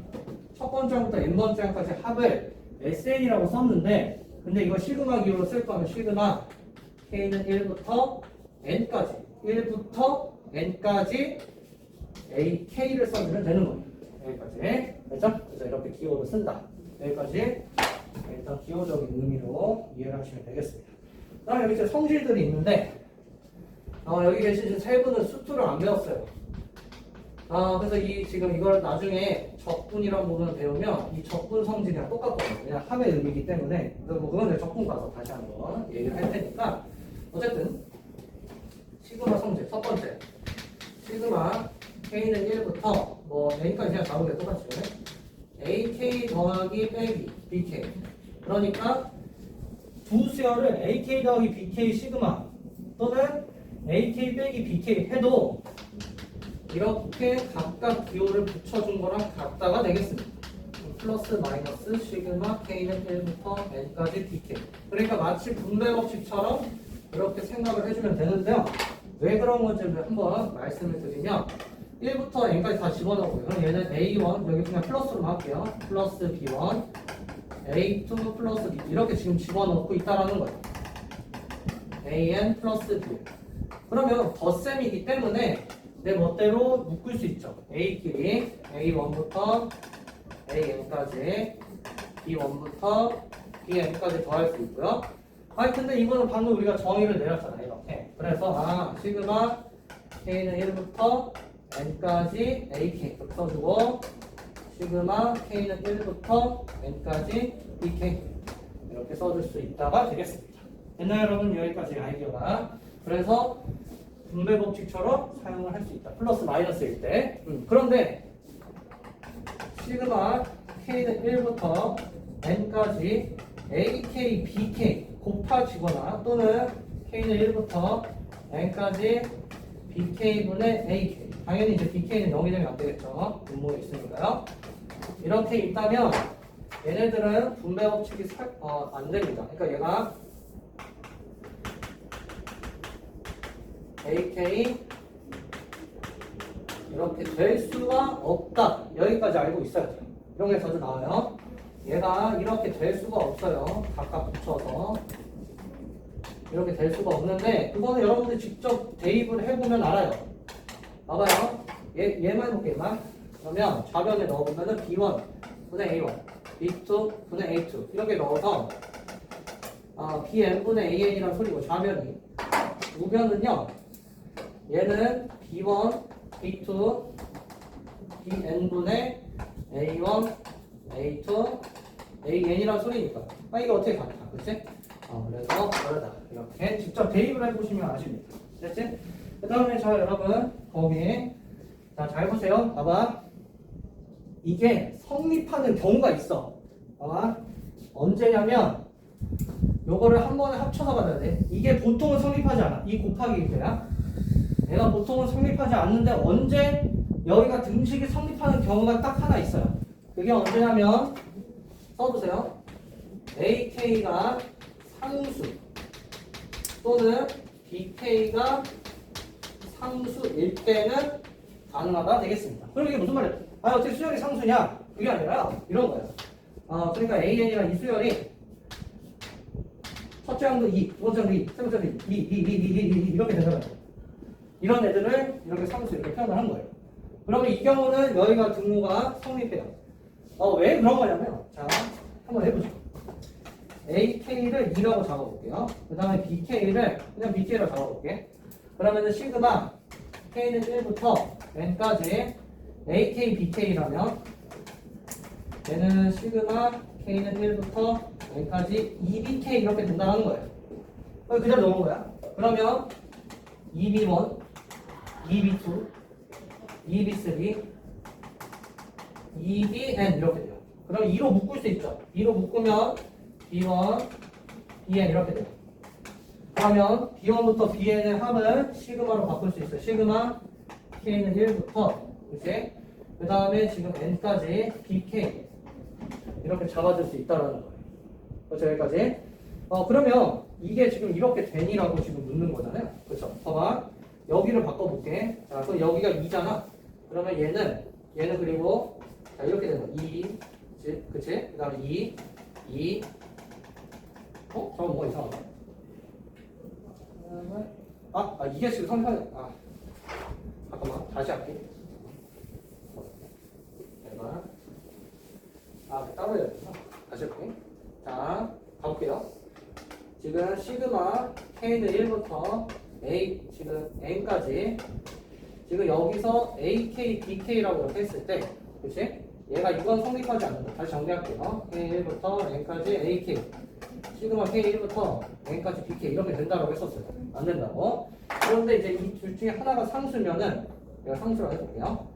첫 번째 항부터 n번째 항까지 합을 SN이라고 썼는데 근데 이거 시그마 기호로 쓸 거면 시그마 K는 1부터 N까지 1부터 N까지 AK를 써주면 되는 거예요. 여기까지 됐죠? 그래서 이렇게 기호로 쓴다. 여기까지 일단 기호적인 의미로 이해를 하시면 되겠습니다. 다음 여기 이제 성질들이 있는데 여기 계신 세 분은 수투를 안 배웠어요. 그래서 지금 이걸 나중에 적분이라는 부분을 배우면 이 적분 성질이랑 똑같거든요. 그냥 합의 의미이기 때문에. 그래서 뭐 그건 적분 가서 다시 한번 얘기를 할 테니까. 어쨌든, 시그마 성질, 첫 번째. 시그마 K는 1부터 뭐 N까지 그냥 잡으면 똑같죠. AK 더하기 빼기 BK. 그러니까 두 수열을 AK 더하기 BK 시그마 또는 AK 빼기 BK 해도 이렇게 각각 기호를 붙여준 거랑 같다가 되겠습니다. 플러스 마이너스 시그마 K는 1부터 N까지 BK. 그러니까 마치 분배 법칙처럼 이렇게 생각을 해주면 되는데요. 왜 그런 건지 한번 말씀을 드리면 1부터 N까지 다 집어넣고요. 그럼 얘는 A1 여기 그냥 플러스로만 할게요. 플러스 B1 A2 플러스 B 이렇게 지금 집어넣고 있다라는 거예요. AN 플러스 B. 그러면 덧셈이기 때문에 내 멋대로 묶을 수 있죠. A끼리 A1부터 AN까지 B1부터 BN까지 더할 수 있고요. 근데 이거는 방금 우리가 정의를 내렸잖아요. 이렇게. 그래서 시그마 K는 1부터 N까지 AK 이렇게 써주고 시그마 K는 1부터 N까지 BK 이렇게 써줄 수 있다가 되겠습니다. 됐나요 여러분? 여기까지 아이디어가. 그래서 분배 법칙처럼 사용을 할 수 있다. 플러스 마이너스일 때. 그런데 시그마 K는 1부터 N까지 AK, BK 곱하지거나 또는 K는 1부터 N까지 BK분의 AK. 당연히 이제 BK는 0이 되면 안 되겠죠. 분모에 있으니까요. 이렇게 있다면 얘네들은 분배 법칙이 안 됩니다. 그러니까 얘가 AK 이렇게 될 수가 없다. 여기까지 알고 있어야 돼요. 이런 게 자주 나와요. 얘가 이렇게 될 수가 없어요. 각각 붙여서 이렇게 될 수가 없는데 그거는 여러분들 직접 대입을 해보면 알아요. 봐봐요. 얘만 해볼게요. 얘만. 그러면 좌변에 넣어보면은 B1분의 A1 B2 분의 A2 이렇게 넣어서 BN분의 AN이라는 소리고 좌변이 우변은요 얘는 B1, B2, BN분의 A1, A2, AN이라는 소리니까 이게 어떻게 같아 그치? 그래서 다르다 이렇게 직접 대입을 해보시면 아십니다 됐지? 그 다음에 자 여러분 거기 자 잘 보세요 봐봐 이게 성립하는 경우가 있어 봐봐 언제냐면 요거를 한 번에 합쳐서 받아야 돼 이게 보통은 성립하지 않아 이 곱하기 이거야 얘가 보통은 성립하지 않는데 언제 여기가 등식이 성립하는 경우가 딱 하나 있어요 그게 언제냐면 써보세요 AK가 상수 또는 BK가 상수일 때는 가능하다 되겠습니다. 그럼 이게 무슨 말이야? 어떻게 수열이 상수냐? 그게 아니라 이런 거예요. 그러니까 AN이랑 이 수열이 첫째 항도 2, 두 번째 항도 2, 세 번째 항도 2, 이렇게 되잖아요. 이런 애들을 이렇게 상수 이렇게 표현을 한 거예요. 그러면 이 경우는 여기가 등호가 성립해요. 왜 그런 거냐면 자 한번 해보죠. AK를 2라고 잡아볼게요. 그 다음에 BK를 그냥 BK로 잡아볼게. 그러면은 시그마 K는 1부터 N까지 AK, BK라면 얘는 시그마 K는 1부터 N까지 2BK 이렇게 된다는 거예요. 그대로 넣은 거야. 그러면 2B1, 2B2, 2B3, 2BN 이렇게 돼요. 그럼 2로 묶을 수 있죠. 2로 묶으면 B1, BN 이렇게 돼요. 그러면 B1부터 BN의 합을 시그마로 바꿀 수 있어요. 시그마 K는 1부터 그치? 그 다음에 지금 N까지 BK 이렇게 잡아줄 수 있다는 거예요. 그렇죠? 여기까지. 그러면 이게 지금 이렇게 되니라고 지금 묻는 거잖아요. 그렇죠? 봐봐. 여기를 바꿔볼게. 자, 그럼 여기가 2잖아. 그러면 얘는 그리고 자 이렇게 되는 거야. 2, 그치? 그 다음에 2, 잠깐만 뭐가 이상하다. 이게 지금 성판 잠깐만 다시 할게. 내가 따로 해야 되나? 다시 할게. 자 가볼게요. 지금 시그마 K는 1부터 A 지금 N까지 지금 여기서 AK, BK라고 이렇게 했을 때 그치? 얘가 이건 성립하지 않는다. 다시 정리할게요. K1부터 N까지 AK 시그마 K1부터 N까지 BK 이렇게 된다고 했었어요. 안 된다고. 그런데 이제 이 둘 중에 하나가 상수면은 내가 상수라고 해볼게요.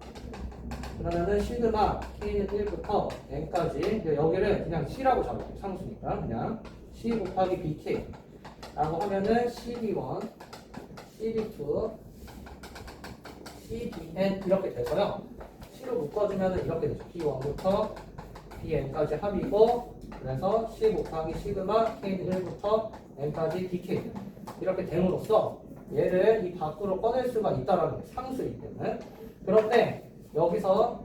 그러면은 시그마 K는 1부터 N까지 여기를 그냥 C라고 잡아요. 상수니까 그냥 C 곱하기 BK 라고 하면은 CB1, CB2, CBN 이렇게 돼서요. C로 묶어주면은 이렇게 되죠. B1부터 BN까지 합이고 그래서 C 곱하기 시그마 K는 1부터 N까지 BK 이렇게 됨으로써 얘를 이 밖으로 꺼낼 수가 있다라는 거예요. 상수이기 때문에. 그런데 여기서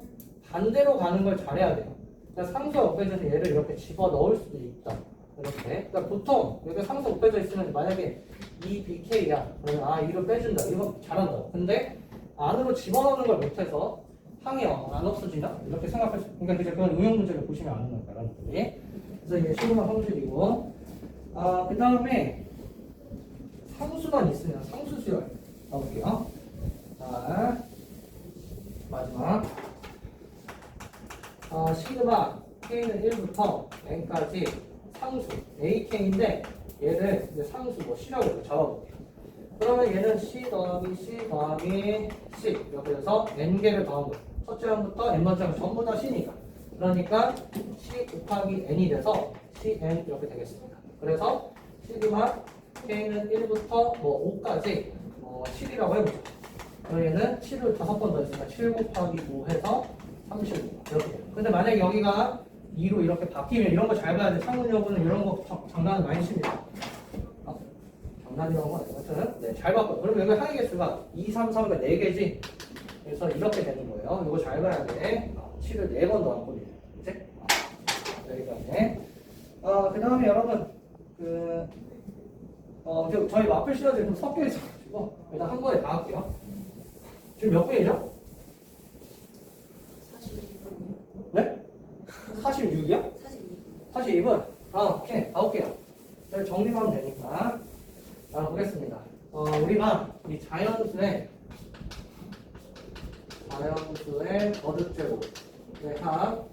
반대로 가는 걸 잘해야 돼요. 그러니까 상수가 곱해져서 얘를 이렇게 집어 넣을 수도 있다. 이렇게. 그러니까 보통 여기 상수 곱해져 있으면 만약에 이 BK야. 그러면 이걸 빼준다. 이거 잘한다. 근데 안으로 집어넣는 걸 못해서 항이 안 없어지나? 이렇게 생각할 수. 그러니까 이제 그건 응용 문제를 보시면 아는 거니까 여러분들이. 그래서 이게 시그마 상수이고. 그 다음에 상수만 있으면 상수 수열 가볼게요. 자, 마지막. 시그마 K는 1부터 N까지 상수 AK인데 얘를 이제 상수 C라고 이렇게 잡아볼게요. 그러면 얘는 C 더하기 C 더하기 C 이렇게 해서 N개를 더한 거예요. 첫째 항부터 N번째 항 전부 다 C니까. 그러니까 C 곱하기 N이 돼서 CN 이렇게 되겠습니다. 그래서 시그마 K는 1부터 5까지 7이라고 해보죠. 그럼 얘는 7을 5번 더 했으니까 7 곱하기 5 해서 35 이렇게 돼요. 근데 만약에 여기가 2로 이렇게 바뀌면 이런 거 잘 봐야 돼. 창문 여부는 이런 거 장난 많이 칩니다. 장난이라고 하죠. 아무튼 네, 잘 바꿔요. 그럼 여기 항의 개수가 2, 3, 3가 4개지. 그래서 이렇게 되는 거예요. 이거 잘 봐야 돼. 7을 4번 더했거든요. 그치? 여기까지. 그 다음에 여러분 저희 마플 시너지 좀 섞여 있어가지고 일단 한 번에 다 할게요. 지금 몇 분이죠? 46. 네? 46이요? 46. 42번. 오케이. 가볼게요. 여기 정리만 하면 되니까. 보겠습니다. 우리가 이 자연수의 거듭제곱의 합,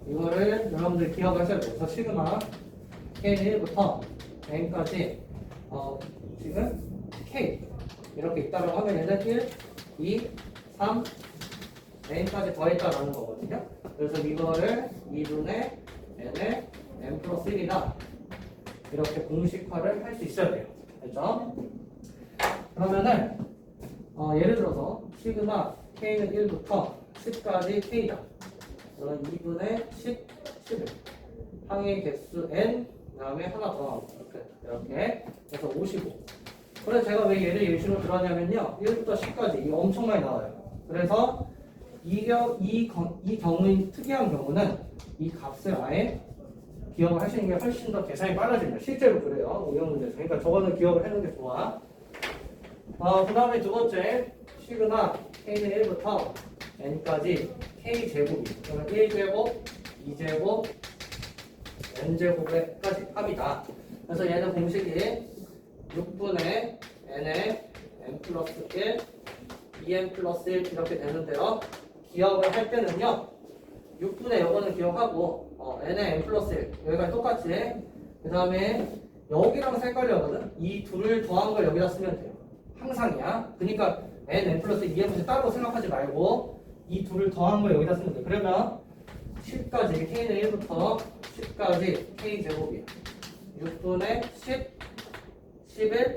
이거를 여러분들 기억하셔야 돼요. 그래서 시그마 K1부터 N까지, 지금 K 이렇게 있다고 하면 얘는 1, 2, 3, N까지 더했다라는 거거든요. 그래서 이거를 2분의 N의 N 플러스 1이다. 이렇게 공식화를 할 수 있어야 돼요. 알죠? 그러면은, 예를 들어서, 시그마 K는 1부터 10까지 K다. 그러면 2분의 10, 11. 항의 개수 N, 그 다음에 하나 더 나옵니다. 이렇게. 그래서 55. 그래서 제가 왜 얘를 예시로 들었냐면요. 1부터 10까지. 이거 엄청 많이 나와요. 그래서 이 경우인 특이한 경우는 이 값을 아예 기억을 하시는 게 훨씬 더 계산이 빨라집니다. 실제로 그래요. 응용 문제에서. 그러니까 저거는 기억을 하는 게 좋아. 그 다음에 두 번째, 시그마 K는 1부터 N까지 K제곱이. 그러면 1제곱, 2제곱, N제곱까지 합이다. 그래서 얘는 공식이 6분의 N의 N 플러스 1, 2N 플러스 1 이렇게 되는데요. 기억을 할 때는요. 6분의 요거는 기억하고 N의 N 플러스 1 여기까지 똑같이 그 다음에 여기랑 헷갈려거든. 이 둘을 더한 걸 여기다 쓰면 돼요. 항상이야. 그러니까 N 플러스 2N 따로 생각하지 말고 이 둘을 더한 걸 여기다 쓰면 돼. 그러면 10까지 K는 1부터 10까지 K제곱이야. 6분의 10, 11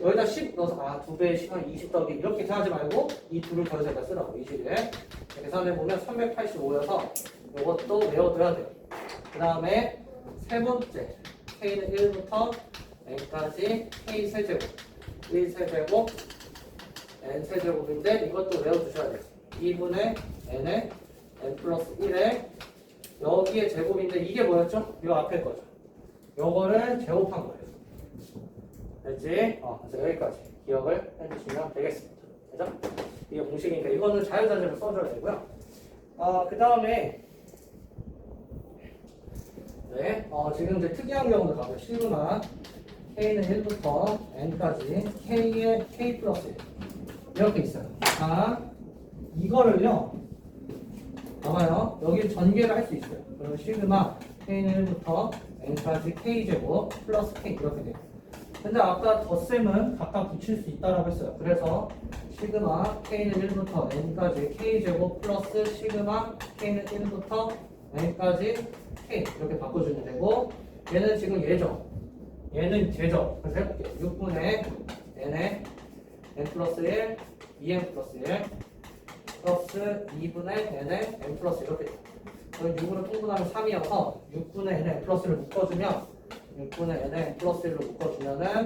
여기다 10 넣어서 2배의 시간 20 더하기 이렇게 생각하지 말고 이 둘을 더해서 여기다 쓰라고. 21 계산해보면 385여서 이것도 외워둬야 돼요. 그 다음에 세 번째 K는 1부터 N까지 K 세제곱 1 세제곱 N 세제곱인데 이것도 외워두셔야 돼요. 2분의 N의 N 플러스 1에 여기에 제곱인데 이게 뭐였죠? 이 앞에 거죠. 요거를 제곱한 거예요. 됐지? 그래서 여기까지 기억을 해주시면 되겠습니다. 그죠? 이게 공식이니까 이거는 자유자재로 써줘야 되고요. 그 다음에 네, 지금 이제 특이한 경우도 가고요. 시그마 K는 1부터 N까지 K의 K 플러스 1 이렇게 있어요. 이거를요 봐봐요. 여기 전개를 할 수 있어요. 그러면 시그마 K는 1부터 N까지 K제곱 플러스 K 이렇게 돼요. 근데 아까 덧셈은 각각 붙일 수 있다라고 했어요. 그래서 시그마 K는 1부터 N까지 K제곱 플러스 시그마 K는 1부터 N까지 K 이렇게 바꿔주면 되고 얘는 지금 예죠. 얘는 제죠. 그래서 해볼게요. 6분의 N의 N 플러스 1, 2N 플러스 1 플러스 2분의 N의 N 플러스 이렇게 돼요. 그럼 6으로 통분하면 3이어서 6분의 N의 N 플러스를 묶어주면 6분의 N의 플러스 1로 묶어주면은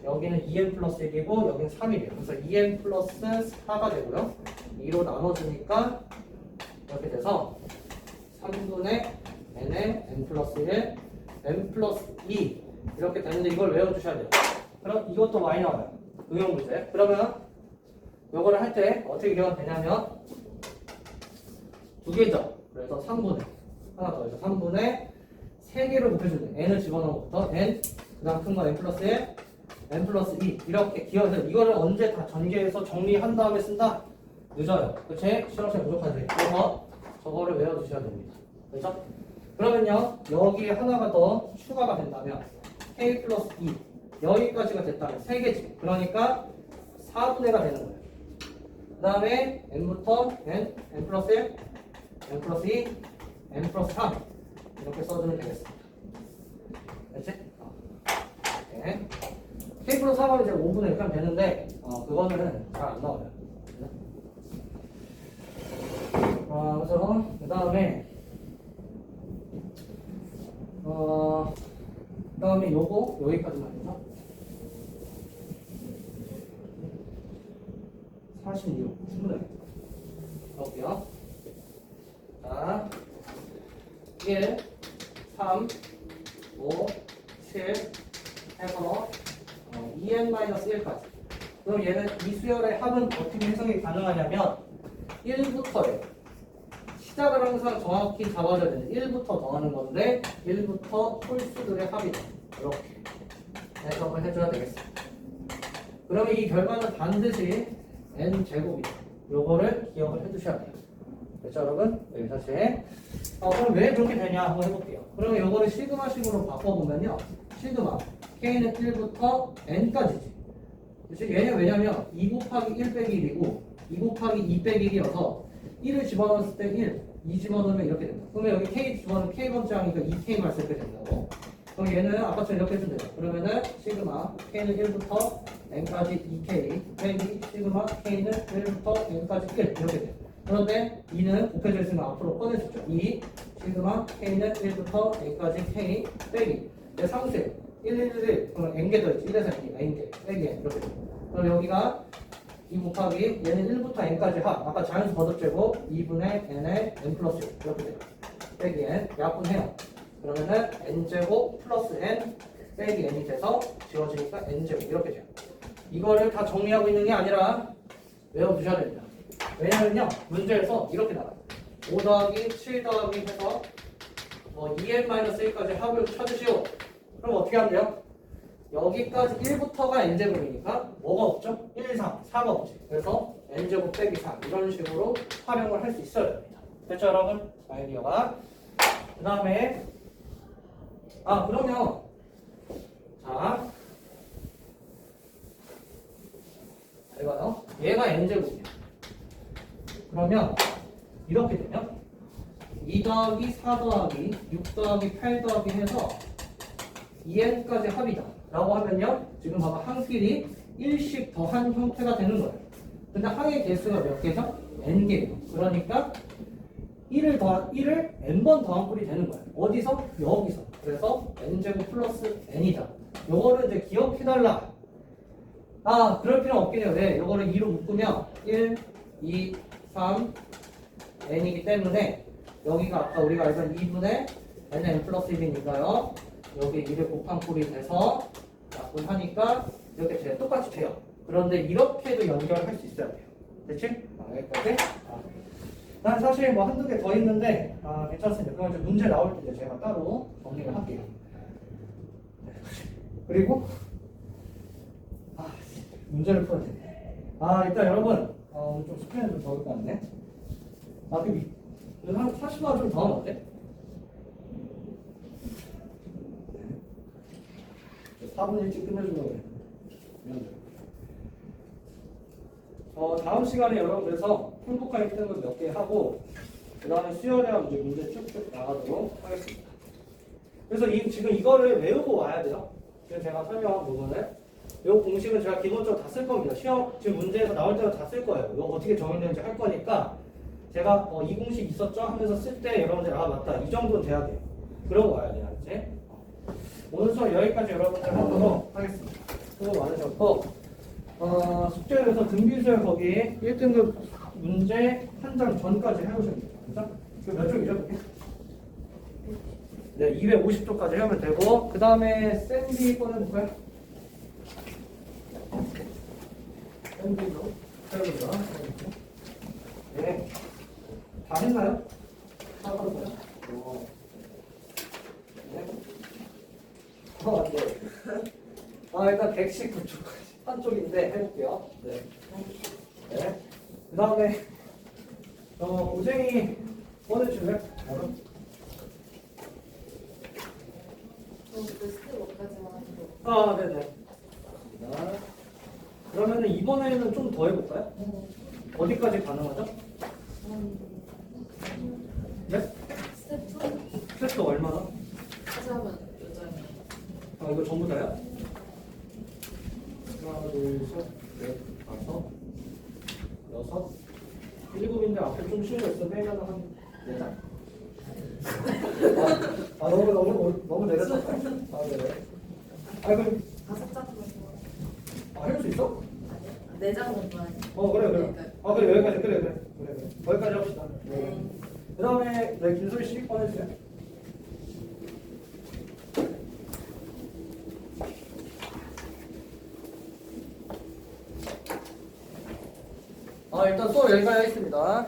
여기는 2N 플러스 1이고 여기는 3이에요. 그래서 2N 플러스 4가 되고요. 2로 나눠주니까 이렇게 돼서 3분의 N의 N 플러스 1, N 플러스 2 이렇게 되는데 이걸 외워주셔야 돼요. 그럼 이것도 많이 나와요. 응용 문제. 그러면 요거를 할 때 어떻게 기억하면 되냐면 두 개죠. 그래서 3분의 하나 더 해서 3분의 3개를 곱해주는 n을 집어넣은 것부터 n 그 다음 큰 거 n 플러스 1 n 플러스 2 이렇게 기억해서 이거를 언제 다 전개해서 정리한 다음에 쓴다? 늦어요. 그치? 실험시간 부족하지? 그래서 저거를 외워두셔야 됩니다. 그렇죠? 그러면요 여기에 하나가 더 추가가 된다면 k 플러스 2 여기까지가 됐다면 3개지. 그러니까 4분의가 되는 거예요. 그 다음에 n부터 n, n 플러스 1, n 플러스 2, n 플러스 3 이렇게 써주면 되겠습니다. 됐지? 네. k 플러스 3하면 이제 5분의 이렇게 하면 되는데 그거는 잘 안 나와요. 그래서 그 다음에 요거 여기까지만 해서 46 충분해요. 볼게요. 자 1, 3, 5, 7 해서 2n-1까지. 그럼 얘는 이 수열의 합은 어떻게 해석이 가능하냐면 1부터예요. 시작을 항상 정확히 잡아줘야 되는 1부터 더하는 건데 1부터 홀수들의 합이다. 이렇게 해석을 해줘야 되겠습니다. 그러면 이 결과는 반드시 n제곱이다. 요거를 기억을 해두셔야 돼요. 됐죠 여러분? 여기 다시 그럼 왜 그렇게 되냐 한번 해볼게요. 그러면 요거를 시그마식으로 바꿔보면요, 시그마 k는 1부터 n까지지. 왜냐면 2 곱하기 1 빼기 1이고 2 곱하기 2 빼기 1이어서 1을 집어넣었을 때 1, 2 집어넣으면 이렇게 된다. 그러면 여기 k 집어넣으면 k번째 항이니까 2k만 쓸 때 된다고. 그럼 얘는 아까처럼 이렇게 해주면 돼요. 그러면은 시그마 k는 1부터 n까지 2k 빼기 시그마 k는 1부터 n까지 1 이렇게 돼요. 그런데 2는 곱해져 있으면 앞으로 꺼내주죠. 2 시그마 k는 1부터 n까지 k 빼기 상수예요. 1, 1, 1, 그러면 n개 더있지. 1에서 n개, 빼기 n 이렇게 돼요. 그럼 여기가 2 곱하기 얘는 1부터 n까지 합. 아까 자연수 거듭제곱 2분의 n의 n 플러스 1 이렇게 돼요. 빼기 n 약분해요. 그러면은 n제곱 플러스 n 빼기 n이 돼서 지워지니까 n제곱 이렇게 돼요. 이거를 다 정리하고 있는 게 아니라 외워두셔야 됩니다. 왜냐면요 문제에서 이렇게 나와요. 5 더하기 7 더하기 해서 2n-1까지 합을 찾으시오. 그럼 어떻게 하면 돼요? 여기까지 1부터가 n제곱이니까 뭐가 없죠? 1, 3, 4가 없지. 그래서 n제곱 빼기 3 이런 식으로 활용을 할 수 있어야 됩니다. 됐죠 여러분? 아이디어가. 그 다음에 그러면 자 이거요. 얘가 n제곱이야. 그러면 이렇게 되면 2 더하기 4 더하기 6 더하기 8 더하기 해서 2n까지 합이다 라고 하면요, 지금 봐봐 항끼리 1씩 더한 형태가 되는 거예요. 근데 항의 개수가 몇 개죠? n개예요. 그러니까 1을 n번 더한 꼴이 되는 거예요. 어디서? 여기서. 그래서 n제곱 플러스 n이다. 요거를 이제 기억해달라. 그럴 필요는 없긴 해요. 왜? 요거를 2로 묶으면 1, 2, 3, n이기 때문에 여기가 아까 우리가 알던 2분의 nn 플러스 1이니까요. 여기 2를 곱한 꼴이 돼서 약분하니까 이렇게 똑같이 돼요. 그런데 이렇게도 연결할 수 있어야 돼요. 됐지? 여기까지. 난 사실 뭐 한두 개 더 있는데 괜찮습니다. 그럼 이제 문제 나올 때 제가 따로 정리를 할게요. 그리고 문제를 풀어야 되네. 일단 여러분 좀 스크린을 좀 적을 것 같네. 한 40만 좀 더 하면 어때? 4분 일찍 끝내주려고 그래. 다음 시간에 여러분 그래서 행복하게 뜨는 걸 몇 개 하고 그 다음에 수열의 문제 쭉쭉 나가도록 하겠습니다. 그래서 지금 이거를 외우고 와야 돼요. 지금 제가 설명한 부분을 이 공식은 제가 기본적으로 다 쓸 겁니다. 시험 지금 문제에서 나올 때도 다 쓸 거예요. 이거 어떻게 정의되는지 할 거니까 제가 이 공식 있었죠 하면서 쓸 때 여러분들 맞다 이 정도는 돼야 돼요. 그러고 와야 돼요. 이제 오늘 수업 여기까지 여러분들 하도록 하겠습니다. 수고 많으셨고 숙제에서 등비수열 거기 1등급 문제 한 장 전까지 해오셔야 됩니다. 그죠? 몇 쪽 읽어볼게. 네, 250쪽까지 하면 되고 그 다음에 샌디 꺼내볼까요? 샌디로 해보자. 네, 다 했나요? 다 하고요. 네. 네. 일단 119쪽까지 한쪽인데 해볼게요. 네. 네. 그 다음에 고생이 꺼내줄래? 스텝 5까지만 하고. 네네. 그러면은 이번에는 좀 더 해볼까요? 어디까지 가능하죠? 네? 스텝 2 스텝도 얼마나? 하자면 여자애. 이거 전부 다요? 하나, 둘, 셋, 넷, 다섯, 여섯, 일곱인데 앞에 좀 쉬운 거 있으면 빼면 한 네 장. 너무 내렸다. 네. 그럼 5장 정도. 해볼 수 있어? 아니요. 4장 정도 아니에요. 그래. 그러니까. 그래, 여기까지, 그래. 거기까지 합시다. 네. 그 다음에, 김소희 씨 꺼내주세요. 일단 수업 여기까지 하겠습니다.